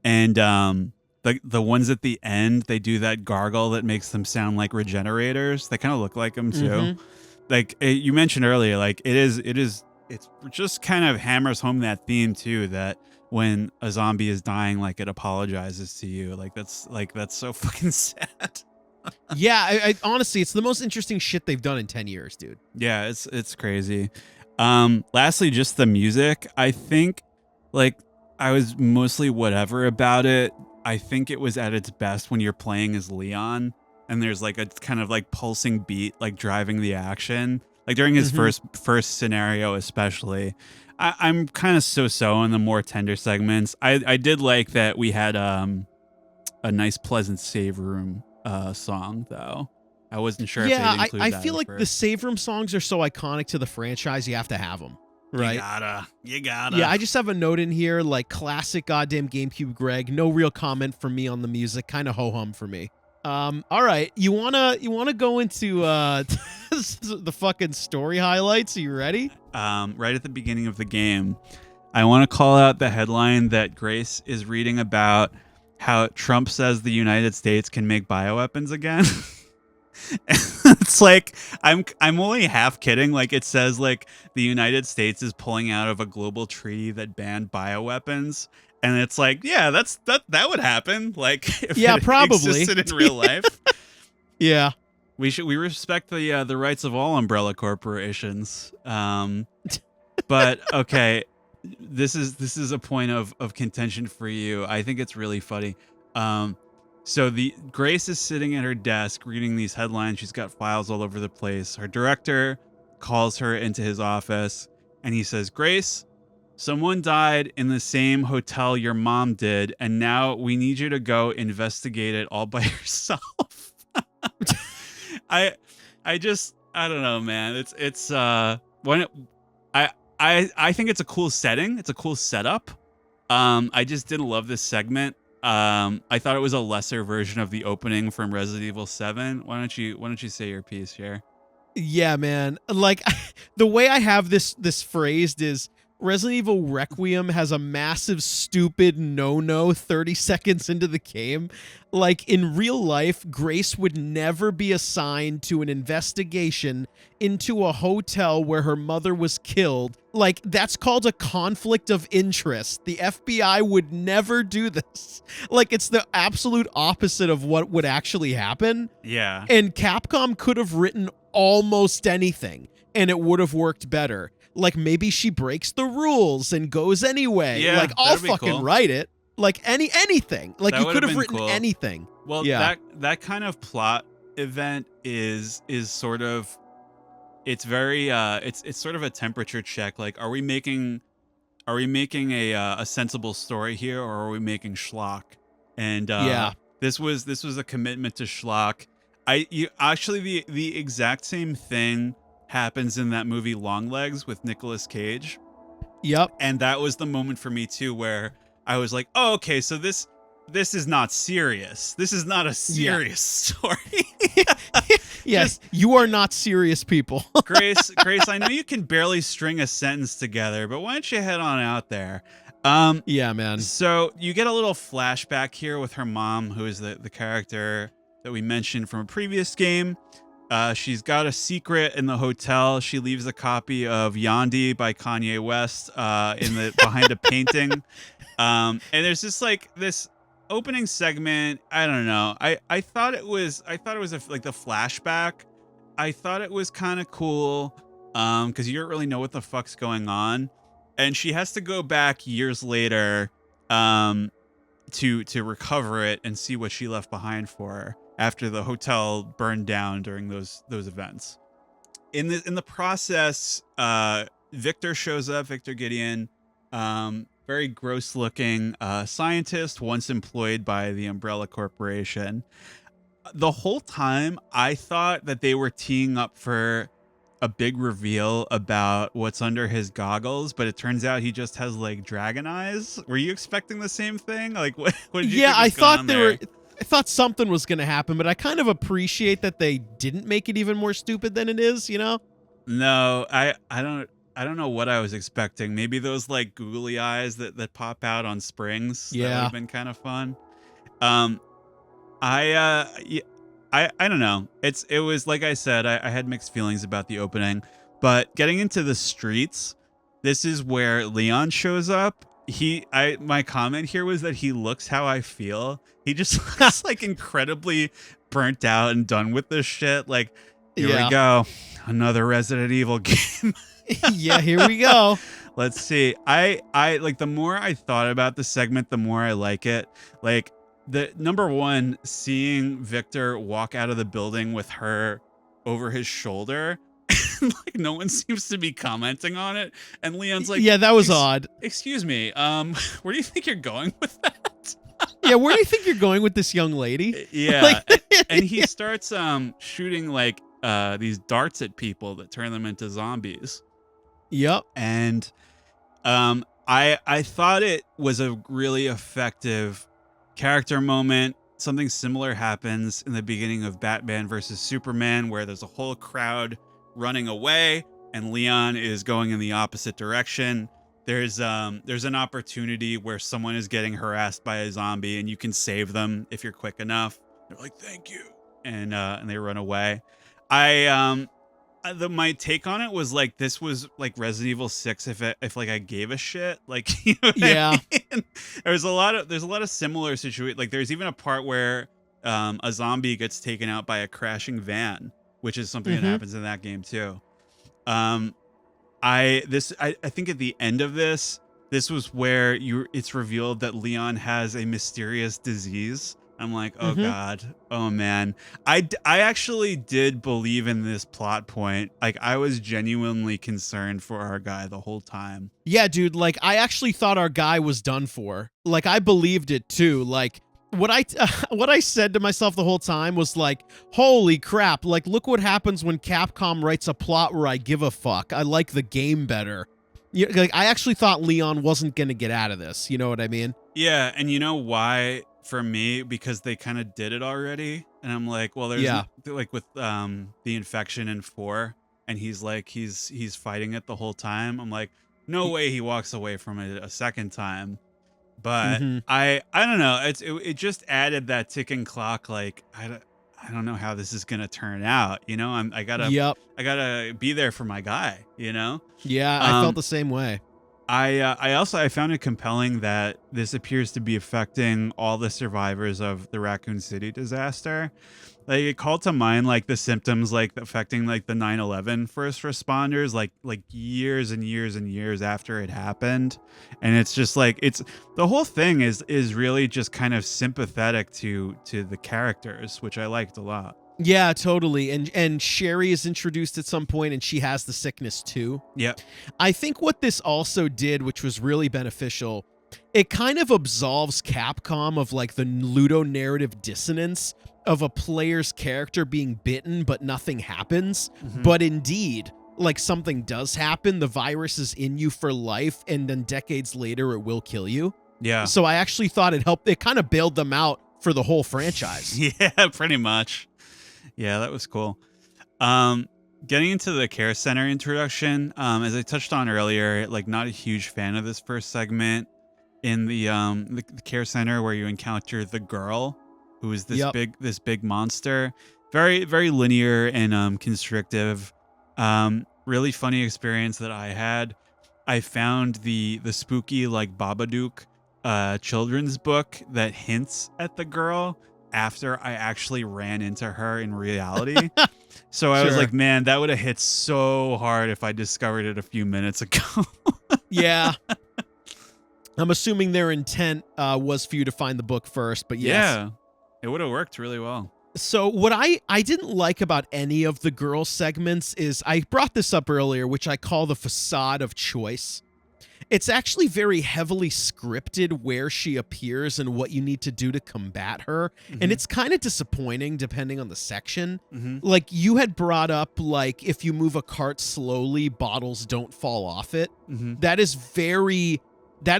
And the ones at the end, they do that gargle that makes them sound like regenerators. They kind of look like them too. Like you mentioned earlier, like it just kind of hammers home that theme too, that when a zombie is dying, like, it apologizes to you. That's so fucking sad. Yeah, I honestly, it's the most interesting shit they've done in 10 years, dude. Yeah, it's crazy. Lastly, just the music. I think, like, I was mostly whatever about it. I think it was at its best when you're playing as Leon and there's like a kind of like pulsing beat, like driving the action. Like during his first scenario, especially. I'm kind of so in the more tender segments. I did like that we had a nice pleasant save room song, though. I wasn't sure if they'd include that. I feel like the save room songs are so iconic to the franchise, you have to have them. Right. You gotta. Yeah, I just have a note in here, like, classic goddamn GameCube Greg. No real comment from me on the music. Kind of ho-hum for me. All right. You wanna go into the fucking story highlights? Are you ready? Right at the beginning of the game, I want to call out the headline that Grace is reading about how Trump says the United States can make bioweapons again. It's like, I'm only half kidding. Like, it says like the United States is pulling out of a global treaty that banned bioweapons, and it's like, yeah, that would happen. Like, if it probably existed in real life. Yeah, we respect the rights of all umbrella corporations. But okay, this is a point of contention for you. I think it's really funny. So Grace is sitting at her desk reading these headlines. She's got files all over the place. Her director calls her into his office and he says, "Grace, someone died in the same hotel your mom did, and now we need you to go investigate it all by yourself. I I don't know, man. It's when it, I think it's a cool setting. It's a cool setup. I just didn't love this segment. I thought it was a lesser version of the opening from Resident Evil 7. Why don't you say your piece here? Yeah, man. Like the way I have this phrased is Resident Evil Requiem has a massive stupid no 30 seconds into the game. Like in real life, Grace would never be assigned to an investigation into a hotel where her mother was killed. Like that's called a conflict of interest. The FBI would never do this. Like it's the absolute opposite of what would actually happen. Yeah. And Capcom could have written almost anything and it would have worked better. Like maybe she breaks the rules and goes anyway. Yeah, like I'll that'd be fucking cool. write it. Like anything. Like That you would could have have been written cool. anything. Well, Yeah. that kind of plot event is sort of, it's very it's sort of a temperature check. Like, are we making a sensible story here, or are we making schlock? And Yeah. this was a commitment to schlock. The exact same thing happens in that movie Longlegs with Nicolas Cage. Yep. And that was the moment for me too where I was like, oh, okay, so this is not serious. This is not a serious story. Yes, you are not serious people. Grace, I know you can barely string a sentence together, but why don't you head on out there? Yeah, man. So you get a little flashback here with her mom, who is the character that we mentioned from a previous game. She's got a secret in the hotel. She leaves a copy of Yandhi by Kanye West behind a painting. And there's just like this opening segment. I don't know. I thought it was like the flashback. I thought it was kind of cool because you don't really know what the fuck's going on. And she has to go back years later to recover it and see what she left behind for her after the hotel burned down during those events. In the process, Victor shows up, Victor Gideon, very gross looking scientist once employed by the Umbrella Corporation. The whole time I thought that they were teeing up for a big reveal about what's under his goggles, but it turns out he just has like dragon eyes. Were you expecting the same thing? Like what did you think was going on there? I thought something was going to happen, but I kind of appreciate that they didn't make it even more stupid than it is, you know? No, I don't know what I was expecting. Maybe those like googly eyes that pop out on springs. Yeah. That would have been kind of fun. I don't know. It was like I said, I had mixed feelings about the opening, but getting into the streets, this is where Leon shows up. My comment here was that he looks how I feel. He just looks like incredibly burnt out and done with this shit. Like, here we go. Another Resident Evil game. Yeah, here we go. Let's see. I like, the more I thought about the segment, the more I like it. Like, the number one, seeing Victor walk out of the building with her over his shoulder, like no one seems to be commenting on it, and Leon's like, yeah, that was odd. Excuse me, where do you think you're going with that? Yeah, where do you think you're going with this young lady? Yeah, Like- and he starts shooting like these darts at people that turn them into zombies. Yep. And I thought it was a really effective character moment. Something similar happens in the beginning of Batman versus Superman, where there's a whole crowd running away and Leon is going in the opposite direction. There's an opportunity where someone is getting harassed by a zombie and you can save them if you're quick enough. They're like, "Thank you," and they run away. My take on it was like, this was like Resident Evil 6 if like I gave a shit, like, you know what Yeah. I mean? There's a lot of similar situations. Like there's even a part where a zombie gets taken out by a crashing van, which is something that happens in that game too. I think at the end of this was where it's revealed that Leon has a mysterious disease. I'm like, oh God, oh man. I actually did believe in this plot point. Like, I was genuinely concerned for our guy the whole time. Yeah, dude, like, I actually thought our guy was done for. Like, I believed it too. Like, what I said to myself the whole time was like, holy crap, like, look what happens when Capcom writes a plot where I give a fuck. I like the game better. Yeah, like, I actually thought Leon wasn't gonna get out of this. You know what I mean? Yeah, and you know why? For me, because they kind of did it already, and I'm like, well, there's like with the infection in 4, and he's like he's fighting it the whole time. I'm like, no way he walks away from it a second time. But I don't know. It just added that ticking clock. Like, I don't know how this is gonna turn out. You know, I gotta be there for my guy. You know. Yeah, I felt the same way. I found it compelling that this appears to be affecting all the survivors of the Raccoon City disaster. Like, it called to mind like the symptoms like affecting like the 9/11 first responders, like years and years and years after it happened. And it's just like, it's the whole thing is really just kind of sympathetic to the characters, which I liked a lot. Yeah, totally. And Sherry is introduced at some point, and she has the sickness too. Yep. I think what this also did, which was really beneficial, it kind of absolves Capcom of like the ludonarrative dissonance of a player's character being bitten but nothing happens. But indeed, like, something does happen, the virus is in you for life, and then decades later it will kill you. Yeah. So I actually thought it kind of bailed them out for the whole franchise. Yeah, pretty much. Yeah, that was cool. Getting into the care center introduction, as I touched on earlier, like, not a huge fan of this first segment in the care center where you encounter the girl who is this big monster. Very, very linear and constrictive. Really funny experience that I had. I found the spooky like Babadook children's book that hints at the girl after I actually ran into her in reality. So I was like, man, that would have hit so hard if I discovered it a few minutes ago. Yeah. I'm assuming their intent was for you to find the book first, but yes. Yeah, it would have worked really well. So what I didn't like about any of the girl segments is, I brought this up earlier, which I call the Facade of Choice. It's actually very heavily scripted where she appears and what you need to do to combat her. And it's kind of disappointing depending on the section. Like, you had brought up, like, if you move a cart slowly, bottles don't fall off it. That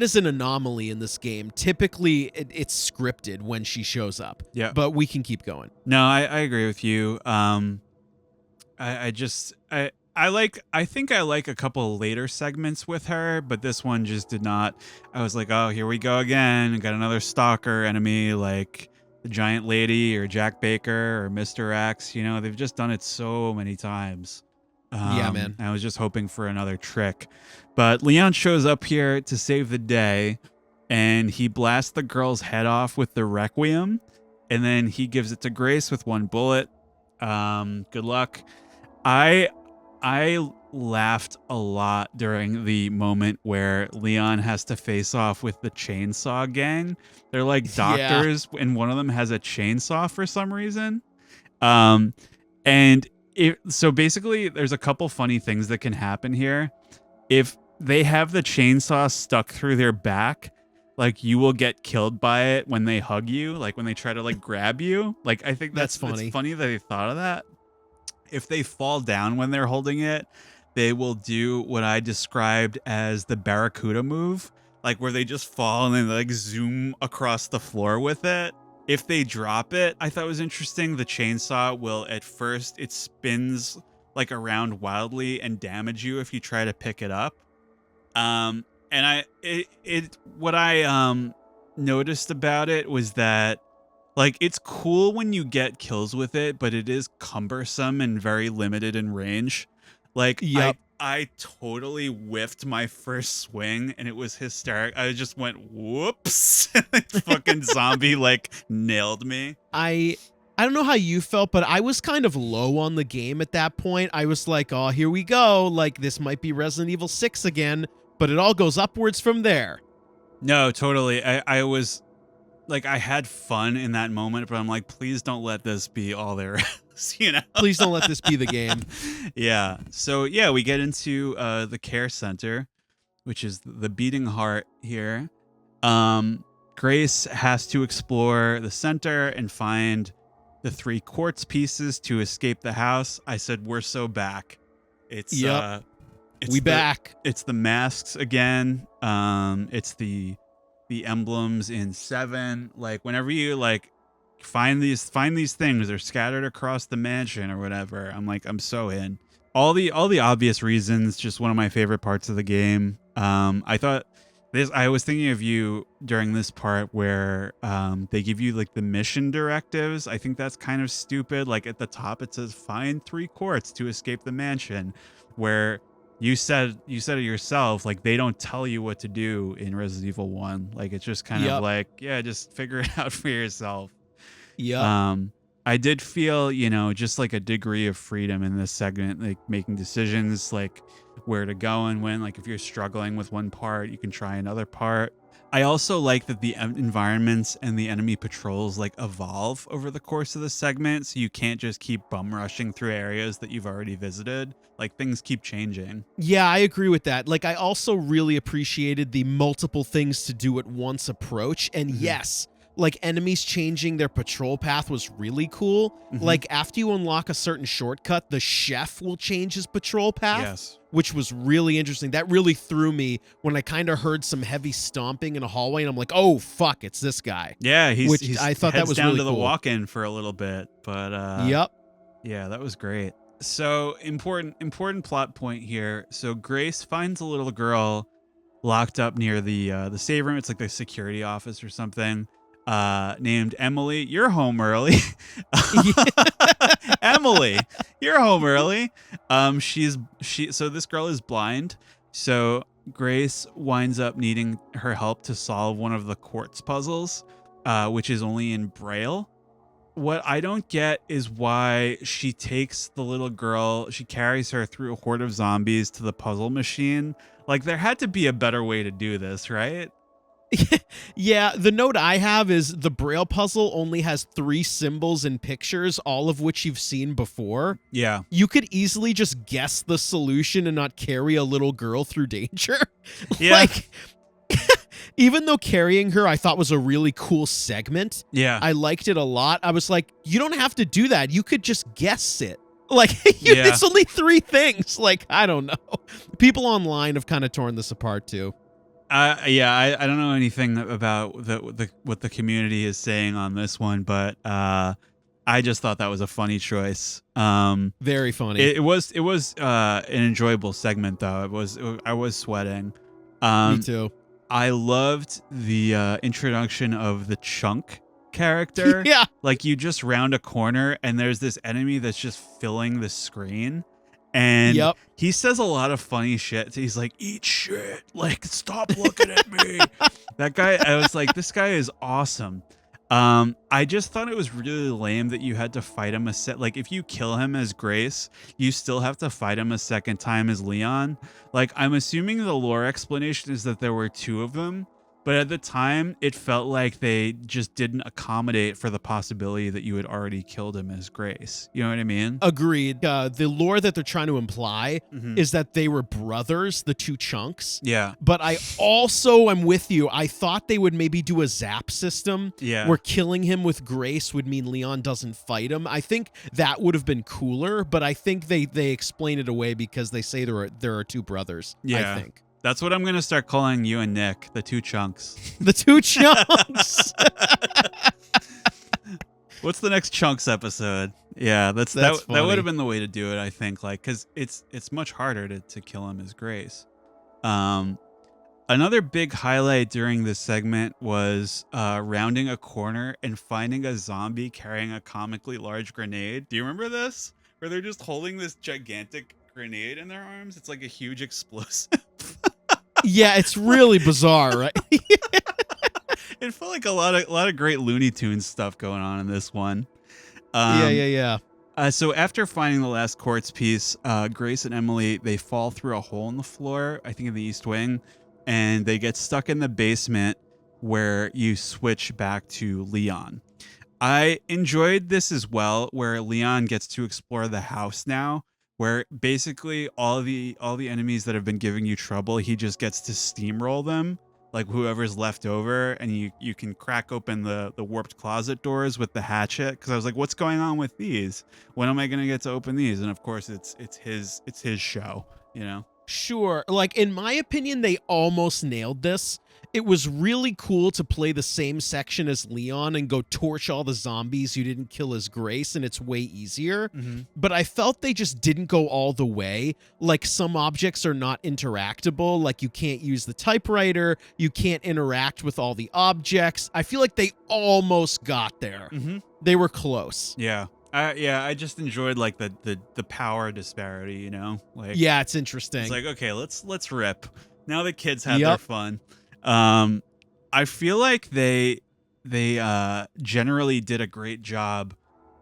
is an anomaly in this game. Typically, it's scripted when she shows up. Yeah. But we can keep going. No, I agree with you. I think I like a couple later segments with her, but this one just did not. I was like, oh, here we go again. Got another stalker enemy like the Giant Lady or Jack Baker or Mr. X. You know, they've just done it so many times. Yeah, man. I was just hoping for another trick. But Leon shows up here to save the day, and he blasts the girl's head off with the Requiem, and then he gives it to Grace with one bullet. Good luck. I laughed a lot during the moment where Leon has to face off with the chainsaw gang. They're like doctors, and one of them has a chainsaw for some reason. So basically, there's a couple funny things that can happen here. If they have the chainsaw stuck through their back, like, you will get killed by it when they hug you, like when they try to like grab you. Like, I think that's funny. It's funny that they thought of that. If they fall down when they're holding it, they will do what I described as the Barracuda move, like where they just fall and then they like zoom across the floor with it. If they drop it, I thought it was interesting. The chainsaw will, at first, it spins like around wildly and damage you if you try to pick it up. What I noticed about it was that, like, it's cool when you get kills with it, but it is cumbersome and very limited in range. Like, I totally whiffed my first swing, and it was hysteric. I just went, whoops. Fucking zombie, like, nailed me. I don't know how you felt, but I was kind of low on the game at that point. I was like, oh, here we go. Like, this might be Resident Evil 6 again, but it all goes upwards from there. No, totally. I was like I had fun in that moment, but I'm like, please don't let this be all there is, you know? Please don't let this be the game. Yeah. So yeah, we get into the care center, which is the beating heart here. Grace has to explore the center and find the 3 quartz pieces to escape the house. I said, we're so back. It's we back. It's the masks again. It's the emblems in 7. Like whenever you like find these things, they're scattered across the mansion or whatever. I'm like, I'm so in. All the obvious reasons, just one of my favorite parts of the game. I was thinking of you during this part where they give you like the mission directives. I think that's kind of stupid. Like at the top it says find 3 quartz to escape the mansion, where you said it yourself, like they don't tell you what to do in Resident Evil 1. Like it's just kind of like, yeah, just figure it out for yourself. Yeah. I did feel, just like a degree of freedom in this segment, like making decisions like where to go and when. Like if you're struggling with one part, you can try another part. I also like that the environments and the enemy patrols like evolve over the course of the segment, so you can't just keep bum rushing through areas that you've already visited. Like things keep changing. Yeah, I agree with that. Like I also really appreciated the multiple things to do at once approach. And yes, like enemies changing their patrol path was really cool. Like after you unlock a certain shortcut, the chef will change his patrol path, which was really interesting. That really threw me when I kind of heard some heavy stomping in a hallway, and I'm like, oh fuck, it's this guy. Yeah, I thought that was down really to the cool. walk-in for a little bit, but yeah, that was great. So important plot point here. So Grace finds a little girl locked up near the save room. It's like the security office or something. Named Emily. You're home early. Emily, you're home early. So this girl is blind. So Grace winds up needing her help to solve one of the quartz puzzles, which is only in Braille. What I don't get is why she takes the little girl, she carries her through a horde of zombies to the puzzle machine. Like there had to be a better way to do this, right? Yeah, the note I have is the Braille puzzle only has 3 symbols and pictures, all of which you've seen before. Yeah. You could easily just guess the solution and not carry a little girl through danger. Yeah. Like, even though carrying her I thought was a really cool segment, I liked it a lot. I was like, you don't have to do that. You could just guess it. Like, it's only 3 things. Like, I don't know. People online have kind of torn this apart too. I don't know anything about what the community is saying on this one, but I just thought that was a funny choice. Very funny. It was an enjoyable segment though. I was sweating. Me too. I loved the introduction of the Chunk character. Yeah. Like you just round a corner and there's this enemy that's just filling the screen. And he says a lot of funny shit. He's like, eat shit. Like, stop looking at me. That guy, I was like, this guy is awesome. I just thought it was really lame that you had to fight him like if you kill him as Grace, you still have to fight him a second time as Leon. Like, I'm assuming the lore explanation is that there were 2 of them. But at the time, it felt like they just didn't accommodate for the possibility that you had already killed him as Grace. You know what I mean? Agreed. The lore that they're trying to imply is that they were brothers, the 2 Chunks. Yeah. But I also am with you. I thought they would maybe do a zap system where killing him with Grace would mean Leon doesn't fight him. I think that would have been cooler, but I think they explain it away because they say there are 2 brothers, I think. That's what I'm going to start calling you and Nick, the 2 Chunks. The 2 Chunks. What's the next Chunks episode? Yeah, that would have been the way to do it, I think, like cuz it's much harder to kill him as Grace. Another big highlight during this segment was rounding a corner and finding a zombie carrying a comically large grenade. Do you remember this? Where they're just holding this gigantic grenade in their arms. It's like a huge explosive. Yeah, it's really bizarre, right? It felt like a lot of great Looney Tunes stuff going on in this one. Yeah. So after finding the last quartz piece, Grace and Emily, they fall through a hole in the floor, I think in the East Wing, and they get stuck in the basement. where you switch back to Leon. I enjoyed this as well, where Leon gets to explore the house now, where basically all the enemies that have been giving you trouble, he just gets to steamroll them, like whoever's left over, and you can crack open the warped closet doors with the hatchet. Because I was like, what's going on with these? When am I gonna get to open these? And of course, it's his show, you know. Sure. Like, in my opinion, they almost nailed this. It was really cool to play the same section as Leon and go torch all the zombies you didn't kill as Grace, and it's way easier. Mm-hmm. But I felt they just didn't go all the way. Like, some objects are not interactable. Like, you can't use the typewriter. You can't interact with all the objects. I feel like they almost got there. Mm-hmm. They were close. Yeah. I just enjoyed like the power disparity, you know? Like, Yeah, it's interesting. it's like, okay, let's rip. Now the kids have their fun. I feel like they generally did a great job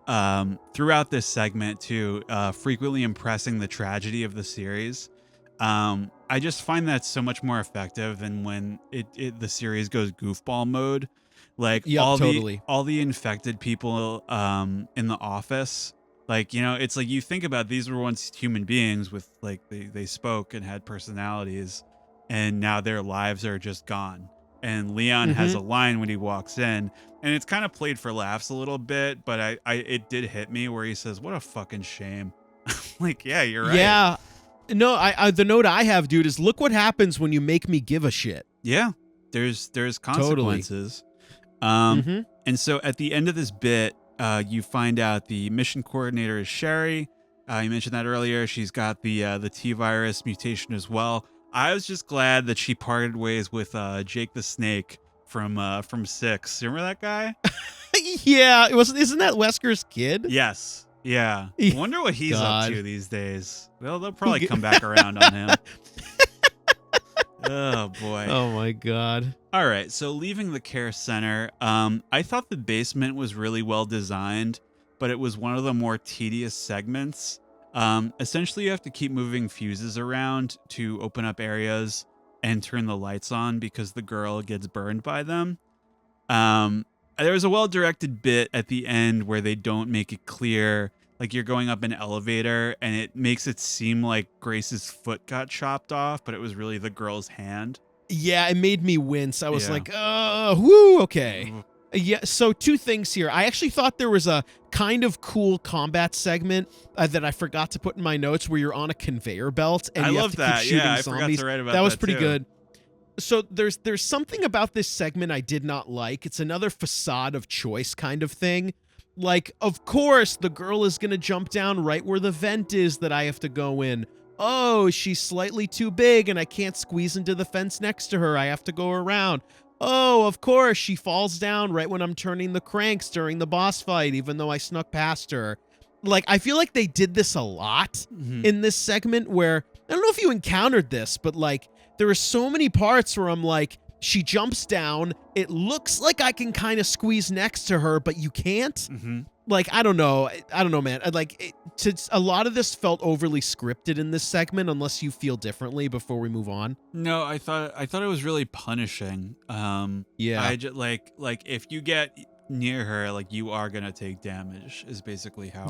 throughout this segment to frequently impressing the tragedy of the series. I just find that so much more effective than when the series goes goofball mode. Like totally. all the infected people in the office, like, you know, it's like you think about these were once human beings with like they spoke and had personalities, and now their lives are just gone. And Leon has a line when he walks in, and it's kind of played for laughs a little bit, but it did hit me where he says, "What a fucking shame." Like, yeah, you're right. Yeah. No, I the note I have, dude, is look what happens when you make me give a shit. Yeah. There's consequences. And so at the end of this bit, you find out the mission coordinator is Sherry. You mentioned that earlier. She's got the T-virus mutation as well. I was just glad that she parted ways with Jake the Snake from 6. Remember that guy? Yeah, isn't that Wesker's kid? Yes. Yeah. I wonder what he's up to these days. Well, they'll probably come back around on him. Oh boy. Oh my god. All right, so leaving the care center, I thought the basement was really well designed, but it was one of the more tedious segments. Essentially, you have to keep moving fuses around to open up areas and turn the lights on because the girl gets burned by them. There was a well-directed bit at the end where they don't make it clear, like you're going up an elevator and it makes it seem like Grace's foot got chopped off, but it was really the girl's hand. Yeah, it made me wince. I was like, whoo, okay. Yeah, so 2 things here. I actually thought there was a kind of cool combat segment that I forgot to put in my notes where you're on a conveyor belt and you have to keep shooting zombies. I forgot to write about that was that pretty too. good. So there's something about this segment I did not like. It's another facade of choice kind of thing. Like, of course, the girl is going to jump down right where the vent is that I have to go in. Oh, she's slightly too big and I can't squeeze into the fence next to her. I have to go around. Oh, of course, she falls down right when I'm turning the cranks during the boss fight, even though I snuck past her. Like, I feel like they did this a lot in this segment where, I don't know if you encountered this, but like, there are so many parts where I'm like, she jumps down, it looks like I can kind of squeeze next to her, but you can't. Like, I don't know, man. Like, a lot of this felt overly scripted in this segment, unless you feel differently before we move on. No, I thought it was really punishing. Yeah. I just like if you get near her, like you are gonna take damage. Is basically how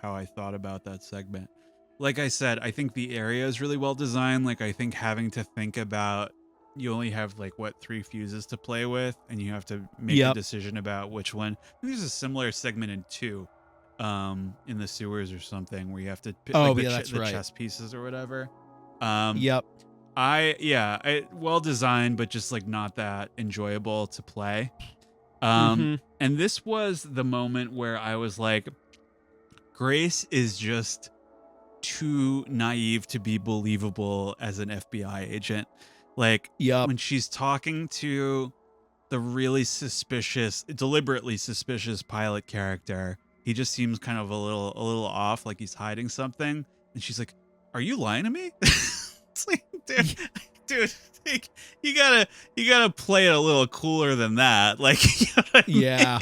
I thought about that segment. Like I said, I think the area is really well designed. Like I think having to think about you only have like 3 fuses to play with, and you have to make a decision about which one. I think there's a similar segment in 2, in the sewers or something, where you have to pick the chess pieces or whatever. Well designed, but just like not that enjoyable to play. And this was the moment where I was like, Grace is just too naive to be believable as an FBI agent. Like, when she's talking to the really deliberately suspicious pilot character, he just seems kind of a little off, like he's hiding something. And she's like, "Are you lying to me?" It's like, dude, like, you gotta play it a little cooler than that. Like, you know what I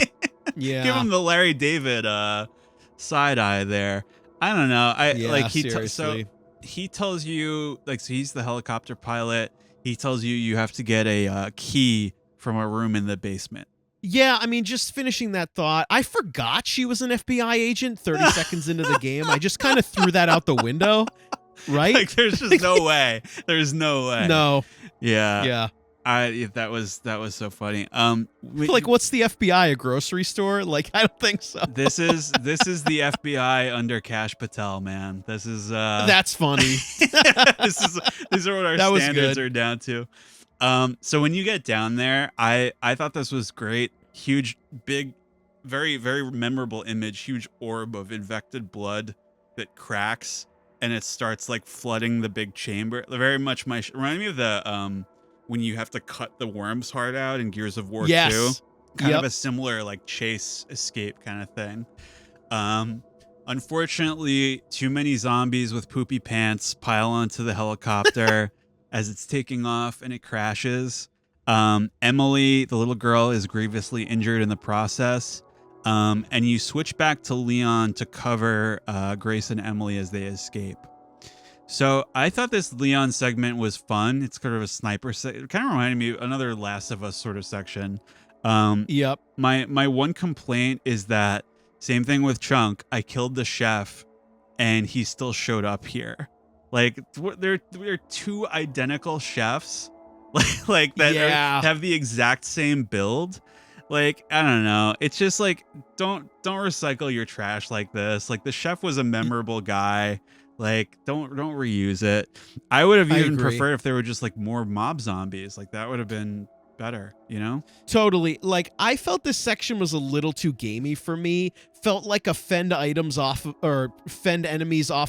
mean? Give him the Larry David side eye there. I don't know. So he tells you, like, so he's the helicopter pilot. He tells you have to get a key from a room in the basement. Yeah, I mean, just finishing that thought, I forgot she was an FBI agent 30 seconds into the game. I just kind of threw that out the window, right? Like, there's just no way. There's no way. No. Yeah. Yeah. That was so funny. Like, what's the FBI? A grocery store? Like, I don't think so. This is the FBI under Cash Patel, man. This is That's funny. These are what our standards are down to. So when you get down there, I thought this was great. Huge, big, very, very memorable image. Huge orb of infected blood that cracks, and it starts like flooding the big chamber. Very much reminded me of the when you have to cut the worm's heart out in Gears of War 2. Kind of a similar like chase escape kind of thing. Unfortunately, too many zombies with poopy pants pile onto the helicopter as it's taking off, and it crashes. Emily, the little girl, is grievously injured in the process. And you switch back to Leon to cover Grace and Emily as they escape. So I thought this Leon segment was fun. It's kind of a sniper it kind of reminded me of another Last of Us sort of section. Yep. My one complaint is that, same thing with Chunk, I killed the chef and he still showed up here. Like, they're two identical chefs, like that have the exact same build. Like, I don't know. It's just like, don't recycle your trash like this. Like, the chef was a memorable guy. Like, don't reuse it. I would have even preferred if there were just like more mob zombies. Like, that would have been better, you know? Totally. Like, I felt this section was a little too gamey for me. Felt like a fend enemies off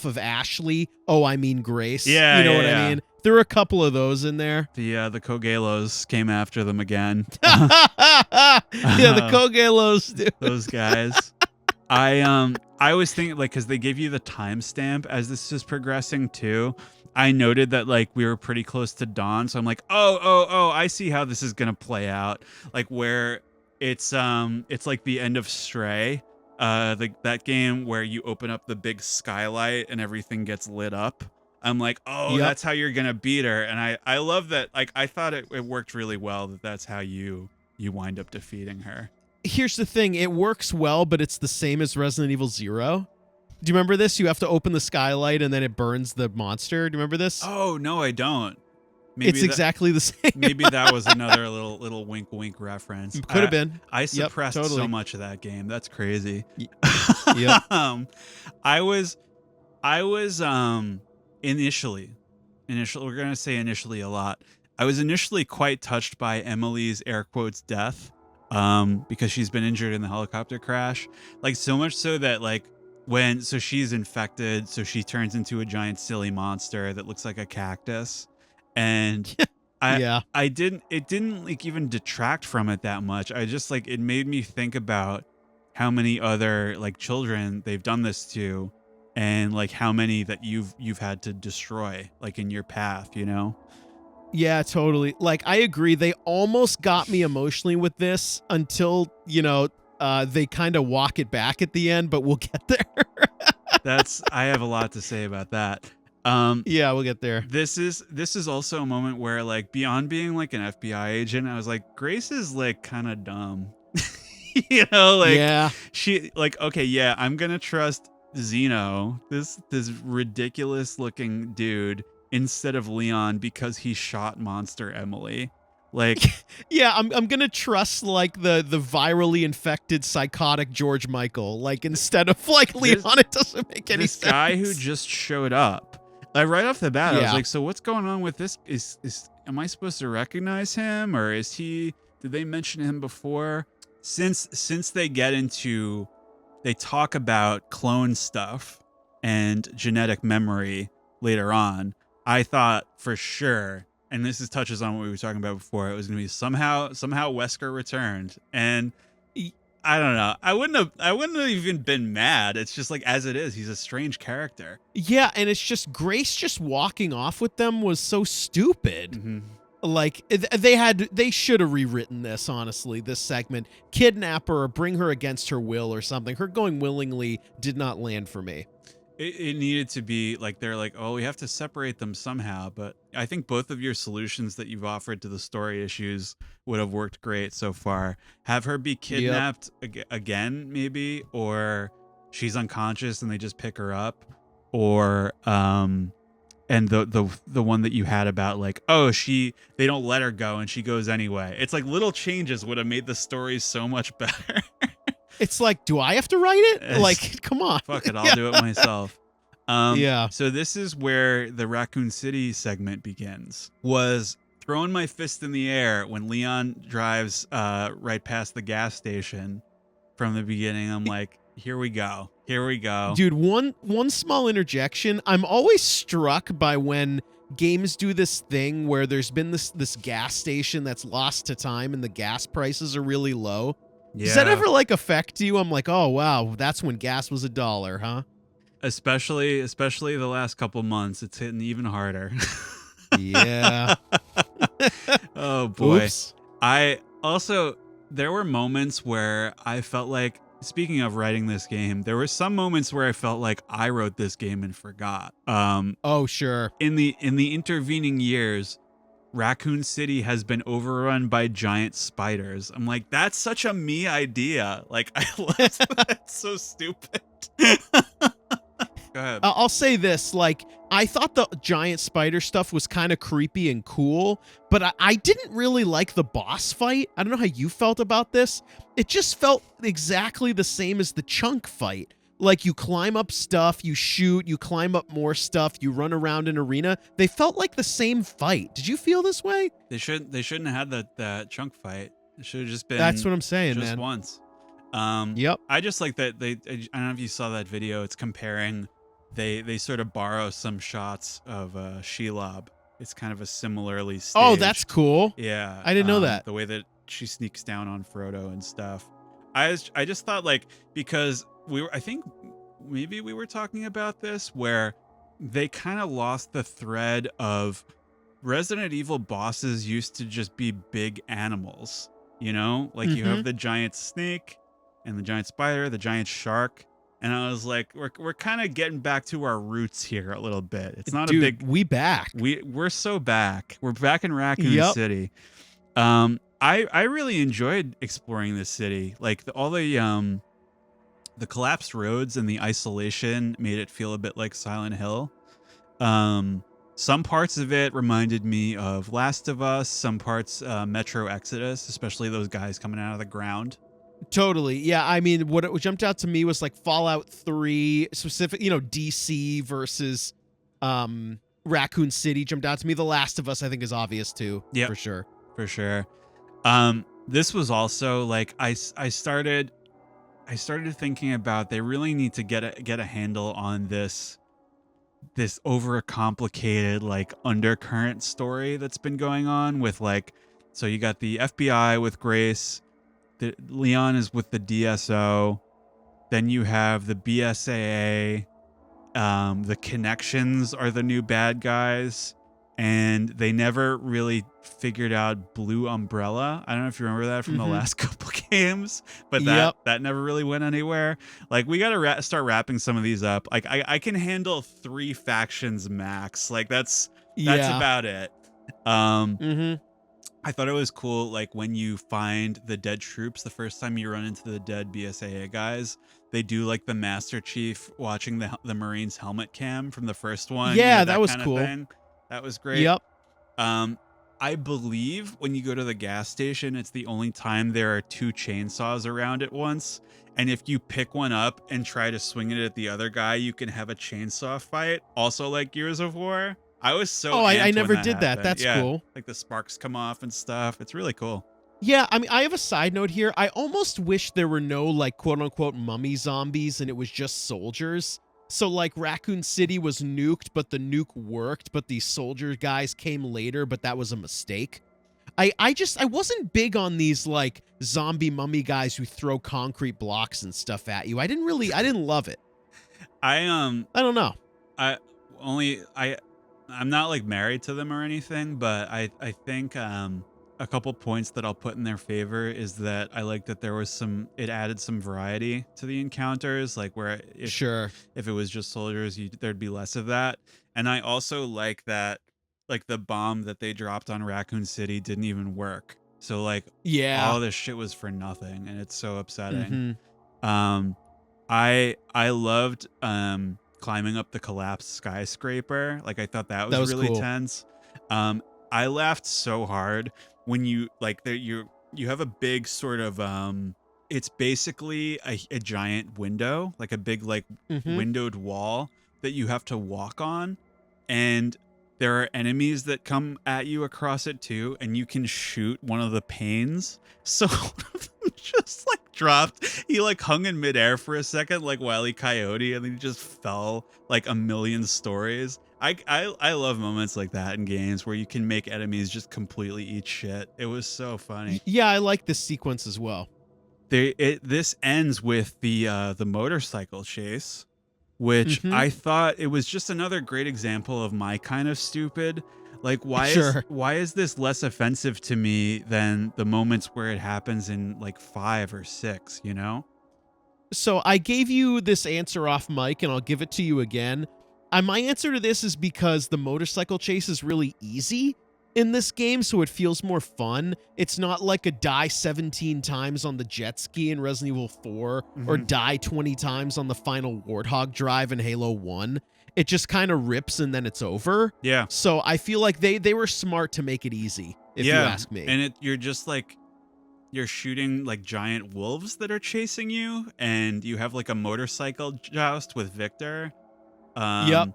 of Ashley. Oh, I mean Grace. Yeah, you know what I mean? There were a couple of those in there. The Kogelos came after them again. Yeah, the Kogelos, dude. Those guys. I was thinking, like, because they give you the timestamp as this is progressing too. I noted that like we were pretty close to dawn, so I'm like, oh, I see how this is gonna play out. Like, where it's like the end of Stray, that game where you open up the big skylight and everything gets lit up. I'm like, that's how you're gonna beat her, and I love that. Like, I thought it worked really well that's how you wind up defeating her. Here's the thing, it works well, but it's the same as Resident Evil 0. Do you remember this? You have to open the skylight and then it burns the monster. Do you remember this? Oh, no, I don't. It's exactly the same. Maybe that was another little wink reference. Could have been. I suppressed so much of that game. That's crazy. Yeah. I was initially we're going to say initially a lot. I was initially quite touched by Emily's air quotes death because she's been injured in the helicopter crash. Like, so much so that like so she's infected, so she turns into a giant silly monster that looks like a cactus. And it didn't like even detract from it that much. I just like, it made me think about how many other like children they've done this to, and like how many that you've had to destroy like in your path, you know? Yeah, totally. Like, I agree. They almost got me emotionally with this until, they kind of walk it back at the end, but we'll get there. I have a lot to say about that. Yeah, we'll get there. This is also a moment where, like, beyond being like an FBI agent, I was like, Grace is like kind of dumb. She like, okay, yeah, I'm gonna trust Zeno, this ridiculous looking dude, instead of Leon because he shot Monster Emily. Like, yeah, I'm gonna trust like the virally infected psychotic George Michael, like, instead of like Leon. It doesn't make any sense. This guy who just showed up, like, right off the bat, I was like, so what's going on with this? Am I supposed to recognize him, or did they mention him before? Since they talk about clone stuff and genetic memory later on, I thought for sure, and this touches on what we were talking about before, it was going to be somehow Wesker returned. And I don't know. I wouldn't have even been mad. It's just like, as it is, he's a strange character. Yeah, and it's just Grace just walking off with them was so stupid. Mm-hmm. Like, they should have rewritten this, honestly, this segment. Kidnap her or bring her against her will or something. Her going willingly did not land for me. It needed to be like they're like, oh, we have to separate them somehow. But I think both of your solutions that you've offered to the story issues would have worked great so far. Have her be Yep. kidnapped again, maybe, or she's unconscious and they just pick her up, or and the one that you had about like, oh, they don't let her go and she goes anyway. It's like little changes would have made the story so much better. It's like, do I have to write it? Like, come on. Fuck it, I'll do it myself. Yeah. So this is where the Raccoon City segment begins. Was throwing my fist in the air when Leon drives right past the gas station from the beginning. I'm like, here we go. Here we go. Dude, one small interjection. I'm always struck by when games do this thing where there's been this gas station that's lost to time and the gas prices are really low. Yeah. Does that ever like affect you? I'm like, oh wow, that's when gas was $1, huh? Especially the last couple months, it's hitting even harder. Yeah. Oh boy. Oops. There were moments where I felt like, speaking of writing this game, there were some moments where I felt like I wrote this game and forgot. Oh sure. In the intervening years, Raccoon City has been overrun by giant spiders. I'm like, that's such a me idea. Like, I love that. It's so stupid. Go ahead. I'll say this, like, I thought the giant spider stuff was kind of creepy and cool, but I didn't really like the boss fight. I don't know how you felt about this. It just felt exactly the same as the chunk fight. Like, you climb up stuff, you shoot, you climb up more stuff, you run around an arena. They felt like the same fight. Did you feel this way? They shouldn't have had that chunk fight. It should have just been. That's what I'm saying, just man. Once. Yep. I just like that I don't know if you saw that video. It's comparing. They sort of borrow some shots of Shelob. It's kind of a similarly staged. Oh, that's cool. Yeah, I didn't know that. The way that she sneaks down on Frodo and stuff. I just thought, like, because I think maybe we were talking about this, where they kind of lost the thread of Resident Evil bosses used to just be big animals, you know? Like, you have the giant snake and the giant spider, the giant shark. And I was like, we're kind of getting back to our roots here a little bit. It's not Dude, a big. We're so back. We're back in Raccoon City. I really enjoyed exploring this city. Like all the collapsed roads and the isolation made it feel a bit like Silent Hill. Some parts of it reminded me of Last of Us. Some parts Metro Exodus, especially those guys coming out of the ground. Totally. Yeah, I mean, what jumped out to me was like Fallout 3, specific, DC versus Raccoon City jumped out to me. The Last of Us, I think, is obvious too. Yeah, for sure. For sure. This was also like I started thinking about, they really need to get a handle on this overcomplicated like undercurrent story that's been going on with, like, so you got the FBI with Grace. Leon is with the DSO. Then you have the BSAA. The Connections are the new bad guys. And they never really figured out Blue Umbrella. I don't know if you remember that from the last couple games. But that never really went anywhere. Like, we got to start wrapping some of these up. Like, I can handle 3 factions max. Like, that's about it. I thought it was cool, like, when you find the dead troops, the first time you run into the dead BSAA guys, they do, like, the Master Chief watching the Marines helmet cam from the first one. Yeah, that was cool. That was great. Yep. I believe when you go to the gas station, it's the only time there are 2 chainsaws around at once. And if you pick one up and try to swing it at the other guy, you can have a chainsaw fight. Also like Gears of War. I was so I never did that. That's cool. Like the sparks come off and stuff. It's really cool. Yeah, I mean, I have a side note here. I almost wish there were no, like, quote-unquote mummy zombies and it was just soldiers. So, like, Raccoon City was nuked, but the nuke worked, but these soldier guys came later, but that was a mistake. I wasn't big on these, like, zombie mummy guys who throw concrete blocks and stuff at you. I didn't love it. I don't know. I'm not like married to them or anything, but I think a couple points that I'll put in their favor is that I like that there was it added some variety to the encounters, like where Sure. if it was just soldiers, there'd be less of that. And I also like that, like the bomb that they dropped on Raccoon City didn't even work. So like Yeah. all this shit was for nothing, and it's so upsetting. Mm-hmm. I loved climbing up the collapsed skyscraper. Like I thought that was really cool. tense. I laughed so hard when you like that you have a big sort of it's basically a giant window, like a big like windowed wall that you have to walk on, and there are enemies that come at you across it too, and you can shoot one of the panes. So one of them just like dropped. He like hung in midair for a second, like Wile E. Coyote, and then he just fell like a million stories. I love moments like that in games where you can make enemies just completely eat shit. It was so funny. Yeah, I like this sequence as well. This ends with the motorcycle chase, which I thought it was just another great example of my kind of stupid. Like why is this less offensive to me than the moments where it happens in like 5 or 6, you know? So I gave you this answer off mic, and I'll give it to you again. My answer to this is because the motorcycle chase is really easy in this game, so it feels more fun. It's not like a die 17 times on the jet ski in Resident Evil 4 or die 20 times on the final Warthog drive in Halo 1. It just kind of rips and then it's over. Yeah. So I feel like they were smart to make it easy, if you ask me. And you're just like, you're shooting like giant wolves that are chasing you, and you have like a motorcycle joust with Victor. Yep.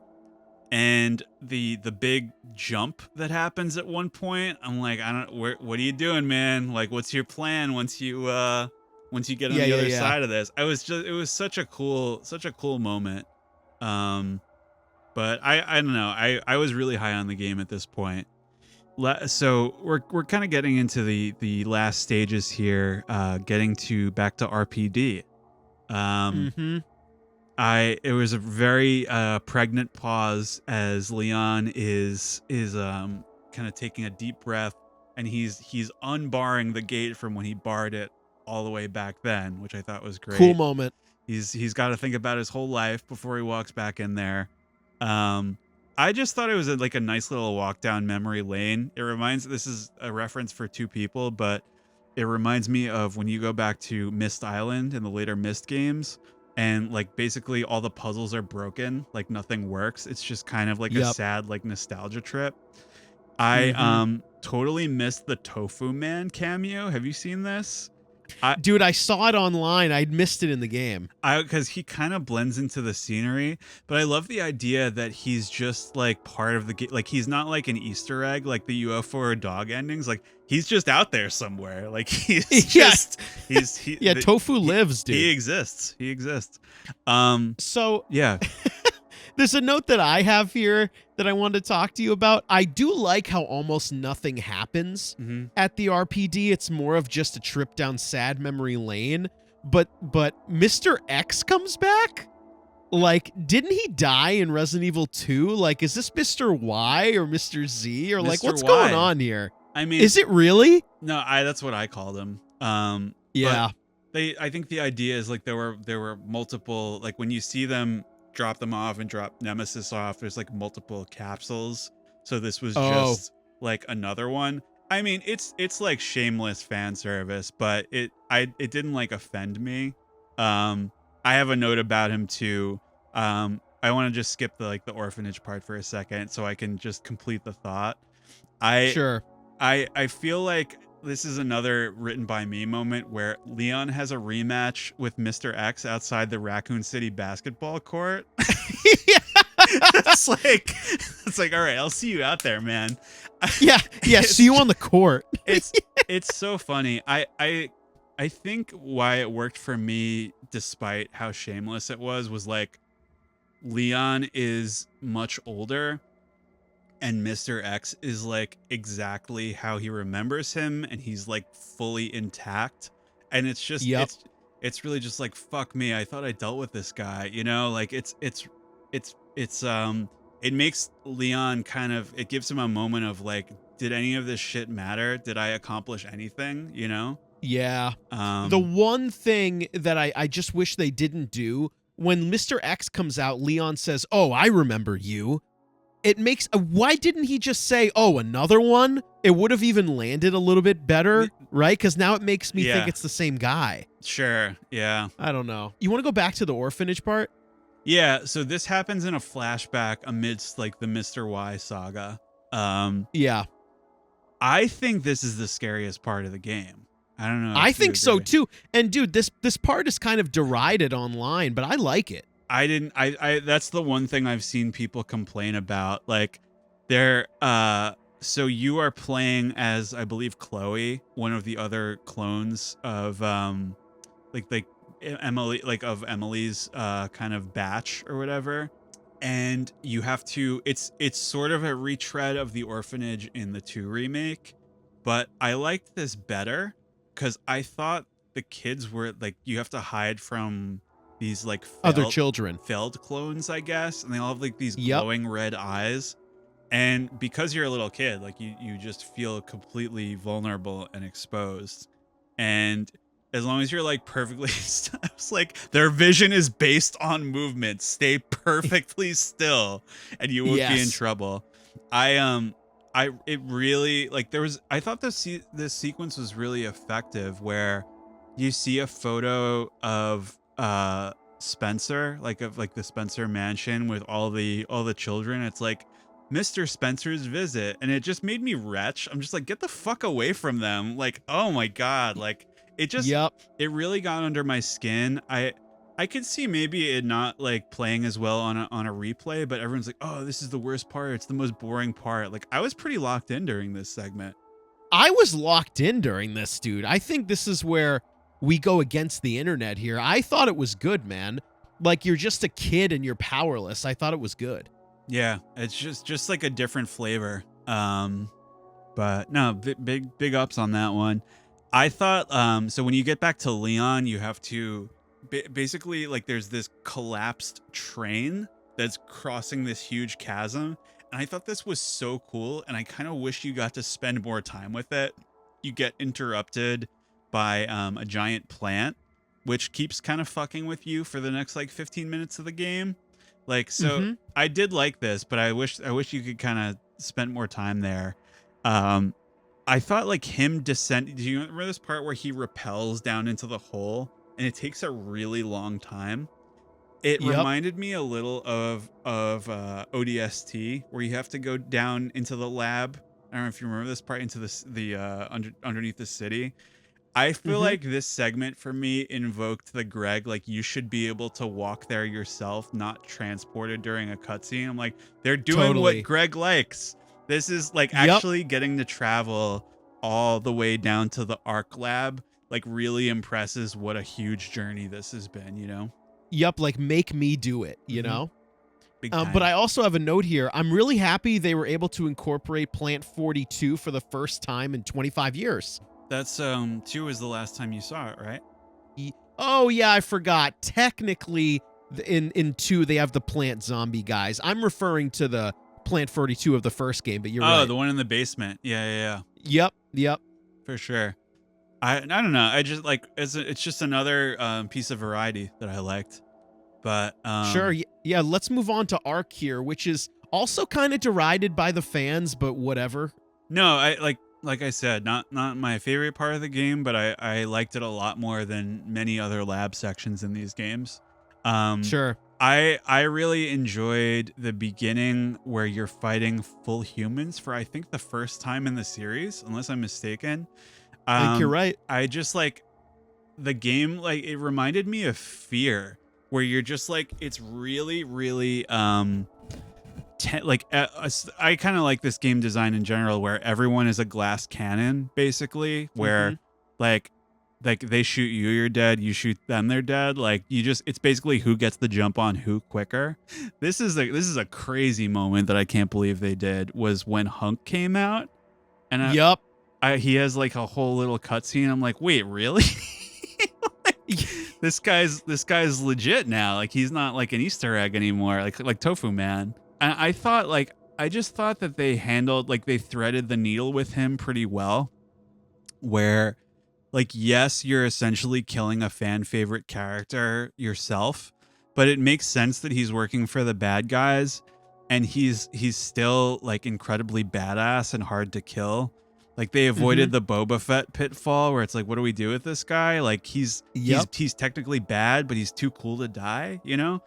And the big jump that happens at one point, I'm like, what are you doing, man? Like, what's your plan once you get on the other side of this? It was such a cool moment. But I don't know. I was really high on the game at this point. So we're kind of getting into the last stages here, getting back to RPD. It was a very pregnant pause as Leon is kind of taking a deep breath, and he's unbarring the gate from when he barred it all the way back then, which I thought was great. Cool moment. He's got to think about his whole life before he walks back in there. I just thought it was like a nice little walk down memory lane. This is a reference for two people, but it reminds me of when you go back to Mist Island in the later Mist games, and like basically all the puzzles are broken, like nothing works. It's just kind of like a sad like nostalgia trip. I totally missed the Tofu Man cameo. Have you seen this? Dude, I saw it online. I'd missed it in the game. Because he kind of blends into the scenery, but I love the idea that he's just like part of the game. Like he's not like an Easter egg, like the UFO or dog endings. Like he's just out there somewhere. Like he's just Tofu lives, dude. He exists. So yeah. There's a note that I have here that I wanted to talk to you about. I do like how almost nothing happens at the RPD. It's more of just a trip down sad memory lane. But Mr. X comes back? Like, didn't he die in Resident Evil 2? Like, is this Mr. Y or Mr. Z? Or like, what's going on here? I mean, is it really? No, that's what I called him. Yeah. I think the idea is like there were multiple, like when you see them drop them off and drop Nemesis off, there's like multiple capsules, so this was just like another one. I mean, it's like shameless fan service, but it didn't like offend me. I have a note about him too. I want to just skip the orphanage part for a second so I can just complete the thought. I feel like this is another written by me moment where Leon has a rematch with Mr. X outside the Raccoon City basketball court. It's like, all right, I'll see you out there, man. Yeah, see you on the court. It's so funny. I think why it worked for me, despite how shameless it was like Leon is much older, and Mr. X is like exactly how he remembers him, and he's like fully intact. And it's just it's really just like, fuck me, I thought I dealt with this guy, you know? Like it makes Leon kind of, it gives him a moment of like did any of this shit matter? Did I accomplish anything? You know? Yeah. The one thing that I just wish they didn't do, when Mr. X comes out, Leon says, "Oh, I remember you." It makes, why didn't he just say, "Oh, another one"? It would have even landed a little bit better, right? Because now it makes me think it's the same guy. Sure. Yeah. I don't know. You want to go back to the orphanage part? Yeah. So this happens in a flashback amidst like the Mr. Y saga. Yeah. I think this is the scariest part of the game. I don't know. I think so too. And dude, this part is kind of derided online, but I like it. I that's the one thing I've seen people complain about. Like they're so you are playing as, I believe, Chloe, one of the other clones of like Emily, like of Emily's kind of batch or whatever. And you have to, it's sort of a retread of the orphanage in the 2 remake, but I liked this better because I thought the kids were like, you have to hide from these like other children, failed clones, I guess, and they all have like these glowing red eyes. And because you're a little kid, like you just feel completely vulnerable and exposed. And as long as you're like perfectly, it's like their vision is based on movement. Stay perfectly still, and you won't be in trouble. It really, like, I thought this sequence was really effective, where you see a photo of Spencer, like of like the Spencer mansion with all the children. It's like Mr. Spencer's visit, and it just made me retch. I'm just like, get the fuck away from them. Like, oh my god, like it just it really got under my skin. I could see maybe it not like playing as well on a replay, but everyone's like, oh, this is the worst part, it's the most boring part. Like, I was pretty locked in during this segment. I was locked in during this, dude. I think this is where we go against the internet here. I thought it was good, man. Like, you're just a kid and you're powerless. I thought it was good. Yeah, it's just like a different flavor. But no, big ups on that one. I thought so when you get back to Leon, you have to basically, like, there's this collapsed train that's crossing this huge chasm, and I thought this was so cool, and I kind of wish you got to spend more time with it. You get interrupted by a giant plant, which keeps kind of fucking with you for the next like 15 minutes of the game. Like, so I did like this, but I wish you could kind of spend more time there. I thought like him descend. Do you remember this part where he rappels down into the hole and it takes a really long time? It reminded me a little of ODST, where you have to go down into the lab. I don't know if you remember this part, into the underneath the city. I feel like this segment for me invoked the Greg, like, you should be able to walk there yourself, not transported during a cutscene. I'm like, they're doing what Greg likes. This is like actually getting to travel all the way down to the Arc Lab, like, really impresses what a huge journey this has been, you know? Yep, like, make me do it, you know? But I also have a note here. I'm really happy they were able to incorporate Plant 42 for the first time in 25 years. That's 2 was the last time you saw it, right? Oh yeah, I forgot. Technically, in 2 they have the plant zombie guys. I'm referring to the Plant 42 of the first game, but you're right. Oh, the one in the basement. Yeah. Yep. For sure. I don't know. I just like it's just another piece of variety that I liked. But sure, yeah. Let's move on to Arc here, which is also kind of derided by the fans, but whatever. No, like I said, not my favorite part of the game, but I liked it a lot more than many other lab sections in these games. Sure. I really enjoyed the beginning where you're fighting full humans for, I think, the first time in the series, unless I'm mistaken. I think you're right. I just like the game, like, it reminded me of Fear, where you're just like, it's really, really I kind of like this game design in general, where everyone is a glass cannon, basically, where like they shoot you, you're dead, you shoot them, they're dead. Like, it's basically who gets the jump on who quicker. This is a crazy moment that I can't believe they did, was when Hunk came out, and he has like a whole little cutscene. I'm like, wait, really? This guy's legit now. Like, he's not like an Easter egg anymore, like Tofu Man. And I thought, like, I just thought that they handled, like, they threaded the needle with him pretty well, where, like, yes, you're essentially killing a fan favorite character yourself, but it makes sense that he's working for the bad guys, and he's still, like, incredibly badass and hard to kill. Like, they avoided the Boba Fett pitfall where it's like, what do we do with this guy? Like, he's technically bad, but he's too cool to die, you know?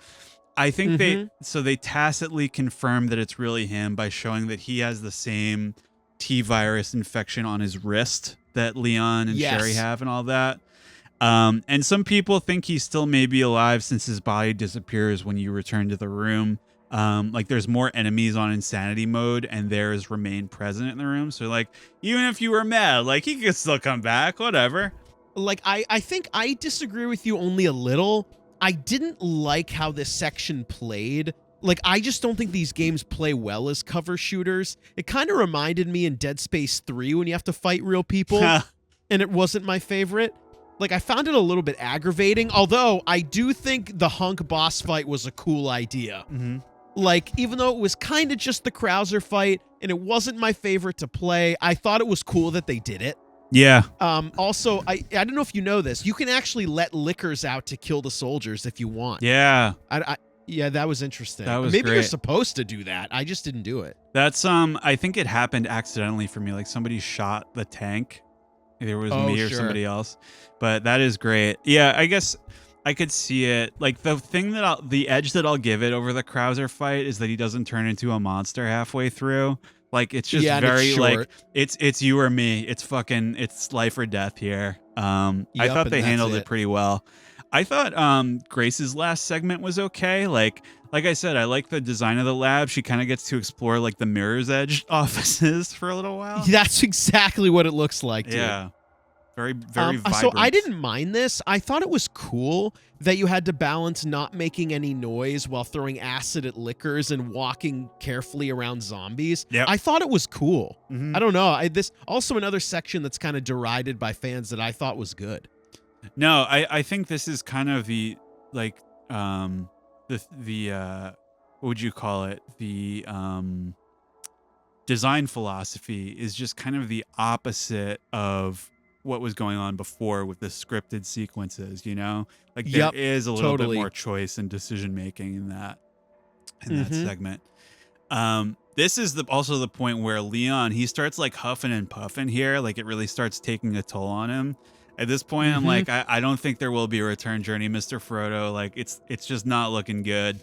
I think they tacitly confirm that it's really him by showing that he has the same T-virus infection on his wrist that Leon and Sherry have and all that. And some people think he still may be alive since his body disappears when you return to the room. Like, there's more enemies on insanity mode and theirs remain present in the room. So, like, even if you were mad, like, he could still come back, whatever. Like, I think I disagree with you only a little. I didn't like how this section played. Like, I just don't think these games play well as cover shooters. It kind of reminded me in Dead Space 3 when you have to fight real people, and it wasn't my favorite. Like, I found it a little bit aggravating, although I do think the hunk boss fight was a cool idea. Like, even though it was kind of just the Krauser fight, and it wasn't my favorite to play, I thought it was cool that they did it. Yeah. Also, I don't know if you know this. You can actually let lickers out to kill the soldiers if you want. Yeah. Yeah, that was interesting. That was Maybe great. you're supposed to do that. I just didn't do it. That's I think it happened accidentally for me. Like, somebody shot the tank. Either it was me or somebody else. But that is great. Yeah, I guess I could see it. Like, the edge that I'll give it over the Krauser fight is that he doesn't turn into a monster halfway through. Like, it's just very, like, it's you or me. It's life or death here. I thought they handled it pretty well. I thought Grace's last segment was okay. Like I said, I like the design of the lab. She kind of gets to explore, like, the Mirror's Edge offices for a little while. That's exactly what it looks like, dude. Yeah. Very, very vibrant. So I didn't mind this. I thought it was cool that you had to balance not making any noise while throwing acid at lickers and walking carefully around zombies. Yep. I thought it was cool. I don't know. This also another section that's kind of derided by fans that I thought was good. No, I think this is kind of the, like, what would you call it? The design philosophy is just kind of the opposite of what was going on before with the scripted sequences, you know? Like, there is a little bit more choice and decision making in that segment. This is also the point where Leon, he starts, like, huffing and puffing here. Like, it really starts taking a toll on him. At this point, I'm like, I don't think there will be a return journey, Mr. Frodo. Like, it's just not looking good.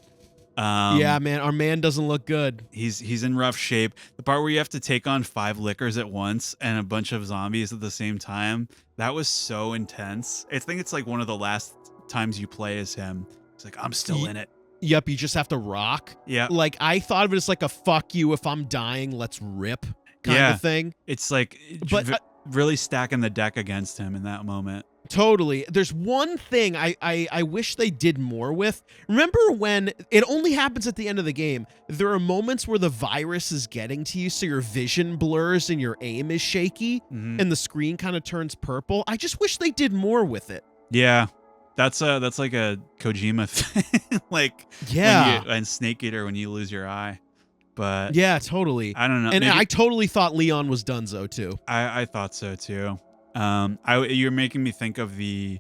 Yeah, man, our man doesn't look good. He's in rough shape. The part where you have to take on 5 lickers at once and a bunch of zombies at the same time, that was so intense. I think it's like one of the last times you play as him. It's like, I'm still in it. Yep, you just have to rock. Yeah. Like, I thought of it as like a fuck you if I'm dying, let's rip kind of thing. It's like, but really stacking the deck against him in that moment. Totally. There's one thing I wish they did more with. Remember when it only happens at the end of the game? There are moments where the virus is getting to you, so your vision blurs and your aim is shaky, and the screen kind of turns purple. I just wish they did more with it. Yeah, that's like a Kojima thing. Like, and Snake Eater when you lose your eye. But yeah, totally. I don't know. And I totally thought Leon was donezo too. I thought so too. You're making me think of the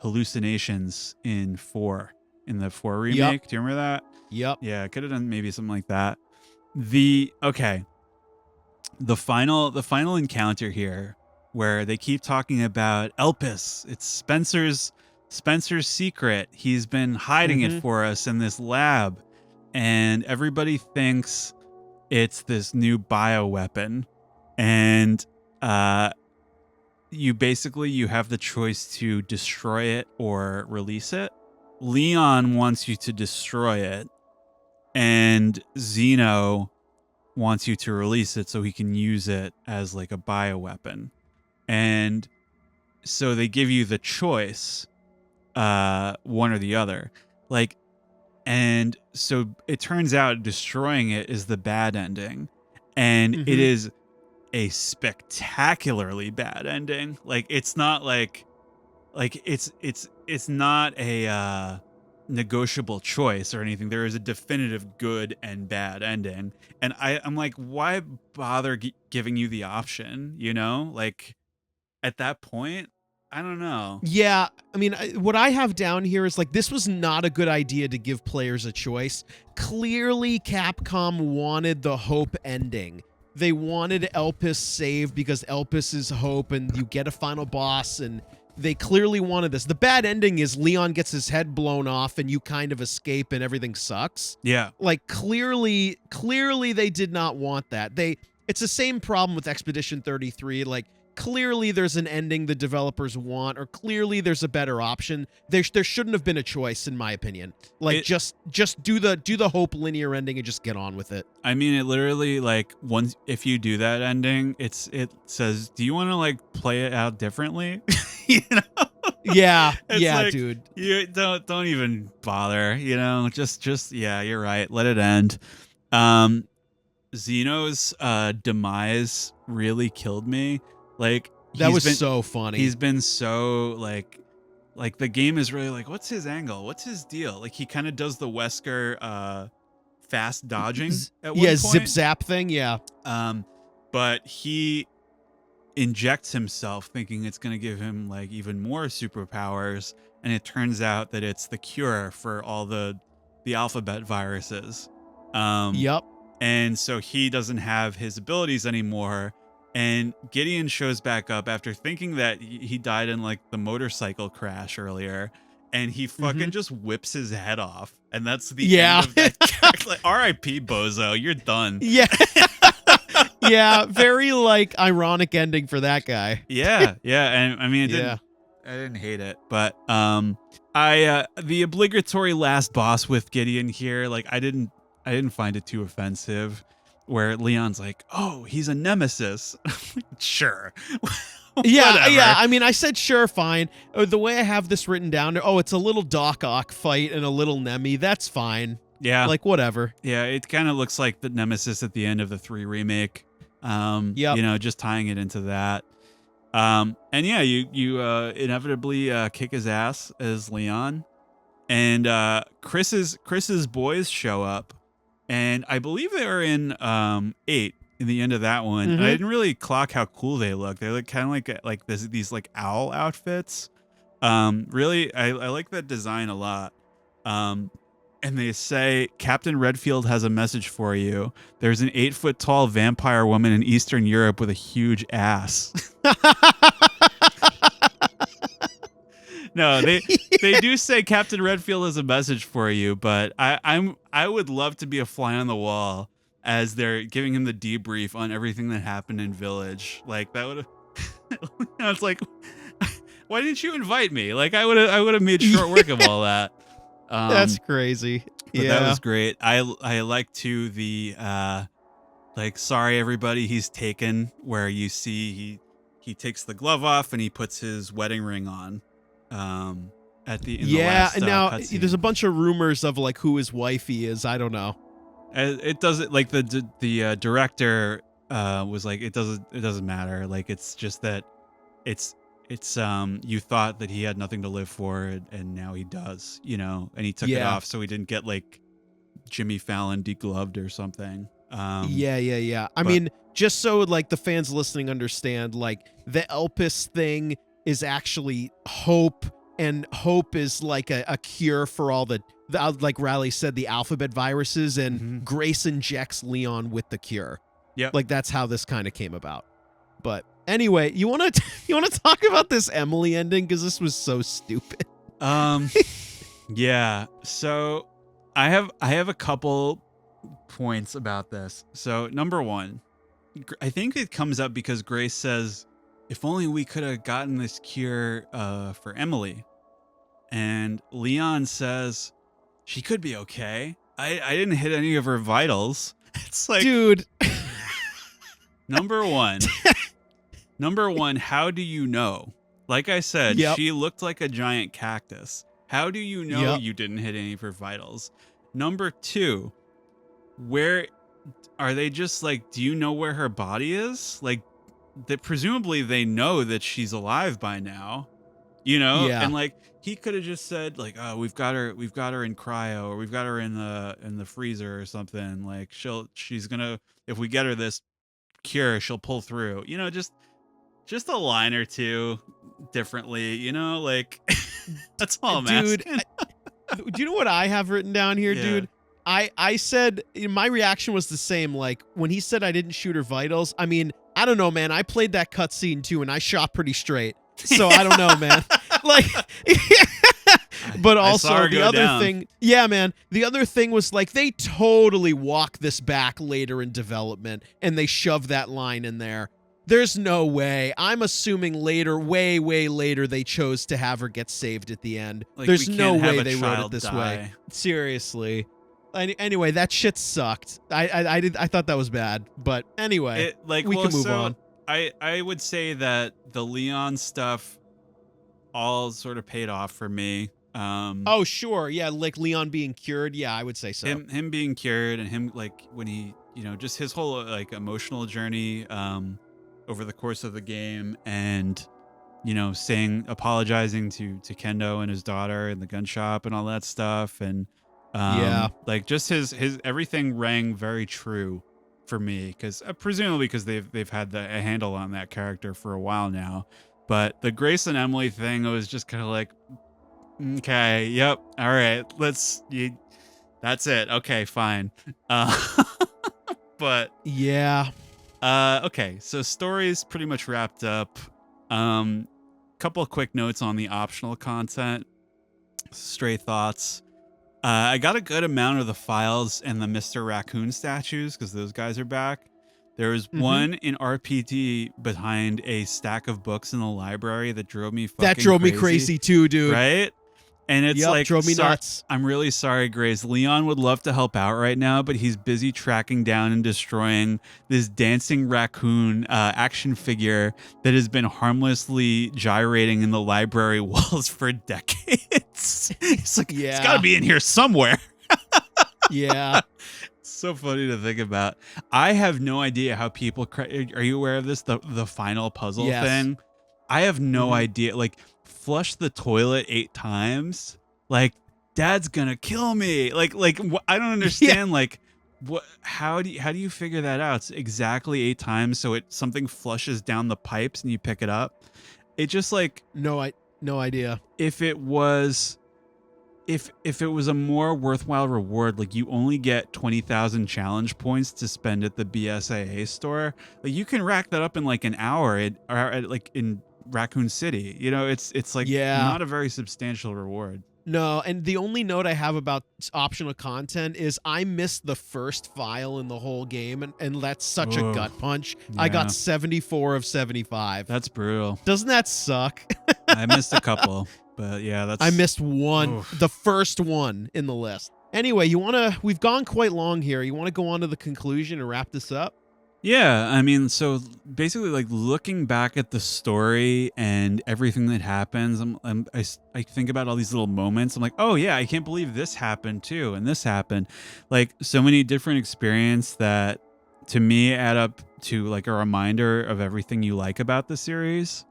hallucinations in the 4 remake. Yep. Do you remember that? Yep. Yeah, I could have done maybe something like that. The final encounter here, where they keep talking about Elpis. It's Spencer's secret. He's been hiding it for us in this lab, and everybody thinks it's this new bioweapon, and you have the choice to destroy it or release it. Leon wants you to destroy it, and Zeno wants you to release it so he can use it as like a bioweapon. And so they give you the choice, one or the other. Like, and so it turns out destroying it is the bad ending, and it is a spectacularly bad ending. Like, it's not like it's not a negotiable choice or anything. There is a definitive good and bad ending. And I'm like, why bother giving you the option? You know, like at that point, I don't know. Yeah, I mean, what I have down here is like this was not a good idea to give players a choice. Clearly, Capcom wanted the Hope ending. They wanted Elpis saved because Elpis is Hope, and you get a final boss, and they clearly wanted this. The bad ending is Leon gets his head blown off, and you kind of escape, and everything sucks. Yeah. Like clearly they did not want that. It's the same problem with Expedition 33. Like, clearly there's an ending the developers want, or clearly there's a better option. There shouldn't have been a choice, in my opinion. Like, just do the Hope linear ending and just get on with it. I mean, it literally, like, once if you do that ending, it says, do you want to like play it out differently? You know? Yeah, It's yeah, like, dude. You don't even bother, you know, just yeah, you're right. Let it end. Zeno's demise really killed me. Like, That was so funny. He's been so like the game is really like, what's his angle? What's his deal? Like, he kind of does the Wesker fast dodging at one point. Zip zap thing, yeah. But he injects himself thinking it's going to give him like even more superpowers, and it turns out that it's the cure for all the alphabet viruses. Yep. And so he doesn't have his abilities anymore. And Gideon shows back up after thinking that he died in like the motorcycle crash earlier, and he fucking just whips his head off. And that's the end of that. Like, R.I.P. Bozo, you're done. Yeah. Yeah, very like ironic ending for that guy. Yeah, and I mean, I didn't hate it, but the obligatory last boss with Gideon here, like I didn't find it too offensive. Where Leon's like, oh, he's a nemesis. Sure. Yeah. I mean, I said sure, fine. The way I have this written down, it's a little Doc Ock fight and a little Nemi. That's fine. Yeah. Like, whatever. Yeah, it kind of looks like the nemesis at the end of the 3 remake. You know, just tying it into that. And yeah, you inevitably kick his ass as Leon. And Chris's boys show up. And I believe they were in 8 in the end of that one. And I didn't really clock how cool they look. They look kind of like these like owl outfits. Really, I like that design a lot. And they say, Captain Redfield has a message for you. There's an 8-foot-tall vampire woman in Eastern Europe with a huge ass. No, they do say Captain Redfield has a message for you, but I would love to be a fly on the wall as they're giving him the debrief on everything that happened in Village. Like, that would have it's like, why didn't you invite me? Like, I would have made short work of all that. That's crazy. But yeah, that was great. I like to the like, sorry everybody, he's taken, where you see he takes the glove off and he puts his wedding ring on. At the in the last, and now cutscene. there's a bunch of rumors of like who his wifey is. I don't know. It doesn't, like, the director was like, it doesn't matter. Like, it's just that it's you thought that he had nothing to live for, and now he does, you know, and he took it off so he didn't get like Jimmy Fallon degloved or something. Yeah. I mean, just so like the fans listening understand, like the Elpis thing is actually Hope, and Hope is like a cure for all the like Riley said, the alphabet viruses, and Grace injects Leon with the cure. Yeah, like that's how this kind of came about. But anyway, you want to talk about this Emily ending, because this was so stupid. Yeah. So I have a couple points about this. So number one, I think it comes up because Grace says, if only we could have gotten this cure for Emily. And Leon says, she could be okay. I didn't hit any of her vitals. It's like, dude. Number one, how do you know? Like I said, she looked like a giant cactus. How do you know you didn't hit any of her vitals? Number two, where are they just like, do you know where her body is? Like, that presumably they know that she's alive by now. you know? Yeah. And like he could have just said like, oh, we've got her in cryo, or we've got her in the freezer or something. Like she's gonna, if we get her this cure, she'll pull through. You know, just a line or two differently, you know, like that's all I'm Dude, asking. do you know what I have written down here, Yeah. dude? I said, my reaction was the same. Like when he said I didn't shoot her vitals, I mean, I don't know, man. I played that cutscene too, and I shot pretty straight. So I don't know, man. Like, but also the other thing, yeah, man. The other thing was like they totally walk this back later in development, and they shove that line in there. There's no way. I'm assuming later, way later, they chose to have her get saved at the end. Like, There's we no can't have way a they wrote it child this die. way. Seriously. Anyway, that shit sucked. I thought that was bad. But anyway, we can move on. I would say that the Leon stuff all sort of paid off for me. Oh, sure. Yeah, like Leon being cured. Yeah, I would say so. Him being cured, and him like when he, you know, just his whole like emotional journey over the course of the game, and you know, apologizing to Kendo and his daughter in the gun shop and all that stuff, and yeah, like just his everything rang very true for me, because presumably because they've had a handle on that character for a while now. But the Grace and Emily thing, I was just kind of like, okay, yep, all right, that's it, okay, fine. But yeah. Okay, so story's pretty much wrapped up. Couple of quick notes on the optional content. Stray thoughts. I got a good amount of the files and the Mr. Raccoon statues because those guys are back. There was one in RPD behind a stack of books in the library that drove me crazy too, dude. Right? And it's like, drove me nuts. I'm really sorry, Grace. Leon would love to help out right now, but he's busy tracking down and destroying this dancing raccoon action figure that has been harmlessly gyrating in the library walls for decades. He's like, it's got to be in here somewhere. Yeah. It's so funny to think about. I have no idea how people... Are you aware of this? The final puzzle thing? I have no idea. Like, flush the toilet 8 times. Like, Dad's gonna kill me. Like I don't understand. Like, what? How do you figure that out? It's exactly 8 times, so something flushes down the pipes and you pick it up. It just like no idea. If it was a more worthwhile reward, like you only get 20,000 challenge points to spend at the BSAA store, like you can rack that up in like an hour like in Raccoon City. You know, it's like not a very substantial reward. No, and the only note I have about optional content is I missed the first file in the whole game, and that's such a gut punch. Yeah. I got 74 of 75. That's brutal. Doesn't that suck? I missed a couple, but yeah, I missed one, the first one in the list. Anyway, we've gone quite long here. You want to go on to the conclusion and wrap this up? Yeah, I mean, so basically, like looking back at the story and everything that happens, I think about all these little moments. I'm like, oh yeah, I can't believe this happened too, and this happened. Like so many different experiences that, to me, add up to like a reminder of everything you like about the series.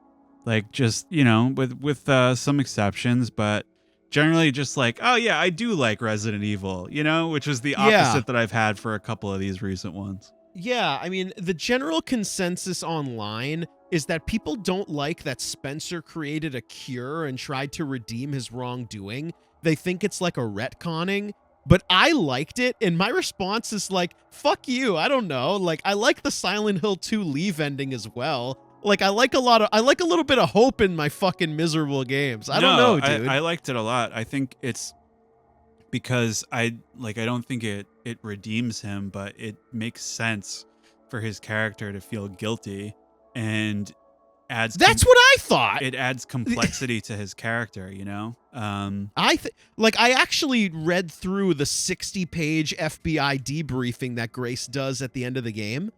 Like just, you know, with some exceptions, but generally just like, oh yeah, I do like Resident Evil, you know, which is the opposite that I've had for a couple of these recent ones. Yeah, I mean, the general consensus online is that people don't like that Spencer created a cure and tried to redeem his wrongdoing. They think it's like a retconning, but I liked it, and my response is like, fuck you, I don't know. Like, I like the Silent Hill 2 Leave ending as well. Like, I like a little bit of hope in my fucking miserable games. I don't know, dude. I liked it a lot. I think it's because I don't think it redeems him, but it makes sense for his character to feel guilty, and adds that's what I thought. It adds complexity to his character, you know. I actually read through the 60-page FBI debriefing that Grace does at the end of the game.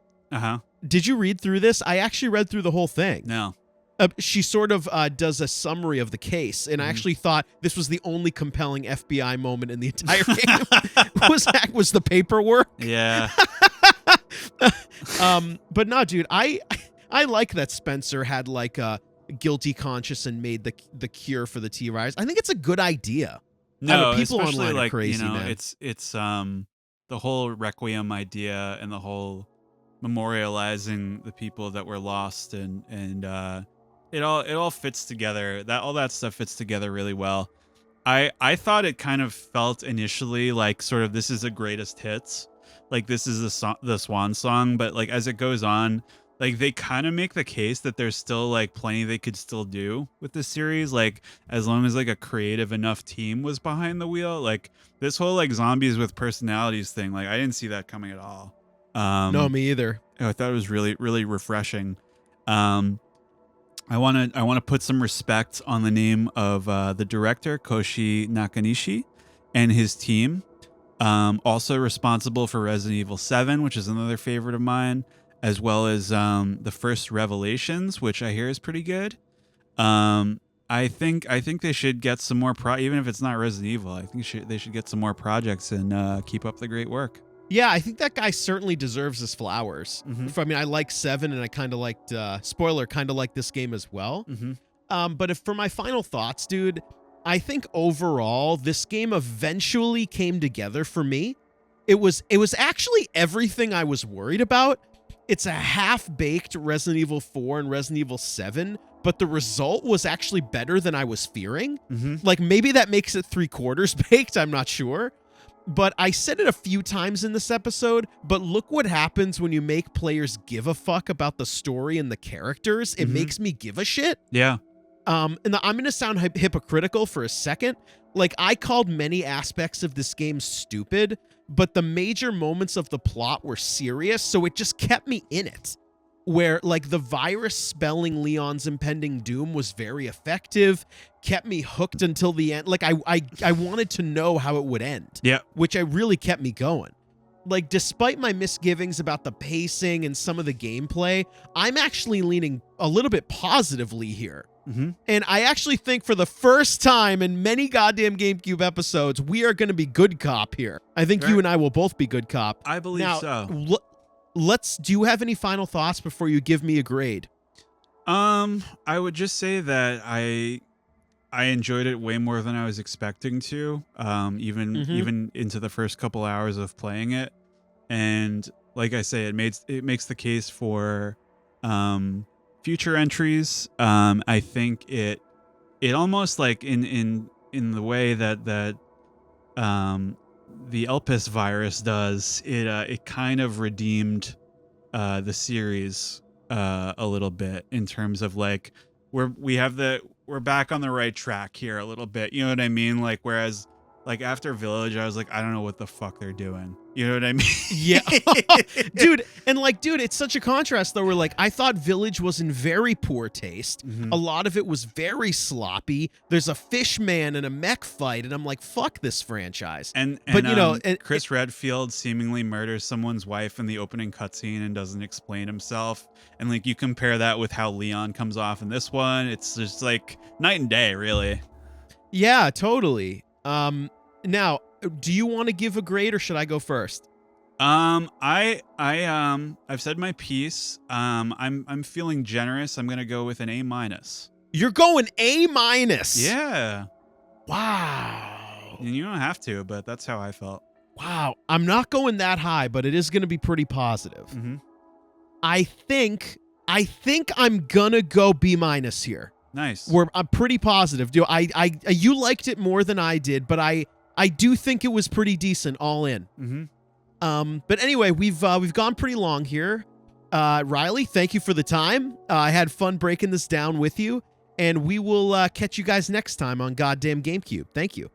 Did you read through this? I actually read through the whole thing. No. She sort of does a summary of the case, and I actually thought this was the only compelling FBI moment in the entire game. was the paperwork. Yeah. But no, dude, I like that Spencer had like a guilty conscious and made the cure for the T-Rise. I think it's a good idea. No, people especially online are like crazy, you know, man. it's the whole Requiem idea and the whole memorializing the people that were lost and it all fits together. All that stuff fits together really well. I thought it kind of felt initially like sort of this is a greatest hits, like this is the swan song, but like as it goes on, like they kind of make the case that there's still like plenty they could still do with this series, like as long as like a creative enough team was behind the wheel. Like this whole like zombies with personalities thing, like I didn't see that coming at all. No, me either. I thought it was really really refreshing. I want to put some respect on the name of the director Koshi Nakanishi and his team. Also responsible for Resident Evil 7, which is another favorite of mine, as well as the first Revelations, which I hear is pretty good. I think they should get some more even if it's not Resident Evil. I think they should get some more projects and keep up the great work. Yeah, I think that guy certainly deserves his flowers. Mm-hmm. I mean, I like 7, and I kind of liked, spoiler, kind of like this game as well. Mm-hmm. But if for my final thoughts, dude, I think overall, this game eventually came together for me. It was actually everything I was worried about. It's a half-baked Resident Evil 4 and Resident Evil 7, but the result was actually better than I was fearing. Mm-hmm. Like, maybe that makes it 3/4 baked, I'm not sure. But I said it a few times in this episode, but look what happens when you make players give a fuck about the story and the characters. It makes me give a shit. Yeah. And I'm going to sound hypocritical for a second. Like, I called many aspects of this game stupid, but the major moments of the plot were serious, so it just kept me in it. Where, like, the virus spelling Leon's impending doom was very effective, kept me hooked until the end. Like, I wanted to know how it would end. Yeah. Which I really kept me going. Like, despite my misgivings about the pacing and some of the gameplay, I'm actually leaning a little bit positively here. Mm-hmm. And I actually think for the first time in many goddamn GameCube episodes, we are going to be good cop here. I think you and I will both be good cop. I believe now, so. Do you have any final thoughts before you give me a grade? I would just say that I enjoyed it way more than I was expecting to. Even into the first couple hours of playing it, and like I say, it makes the case for future entries. I think it almost like in the way that the Elpis virus does, it kind of redeemed the series a little bit in terms of like we're back on the right track here a little bit. You know what I mean? Like, whereas like after Village, I was like, I don't know what the fuck they're doing. You know what I mean? Yeah. Dude, it's such a contrast though, where like I thought Village was in very poor taste. Mm-hmm. A lot of it was very sloppy. There's a fish man and a mech fight, and I'm like, fuck this franchise. But you know, Chris Redfield seemingly murders someone's wife in the opening cutscene and doesn't explain himself. And like you compare that with how Leon comes off in this one, it's just like night and day, really. Yeah, totally. Now, do you want to give a grade or should I go first? I've said my piece. I'm feeling generous. I'm gonna go with an A-. You're going A-? Yeah. Wow. And you don't have to, but that's how I felt. Wow. I'm not going that high, but it is going to be pretty positive. Mm-hmm. I think I'm gonna go B- here. Nice. I'm pretty positive. You liked it more than I did, but I do think it was pretty decent all in. Mm-hmm. But anyway, we've gone pretty long here. Riley, thank you for the time. I had fun breaking this down with you, and we will catch you guys next time on Goddamn GameCube. Thank you.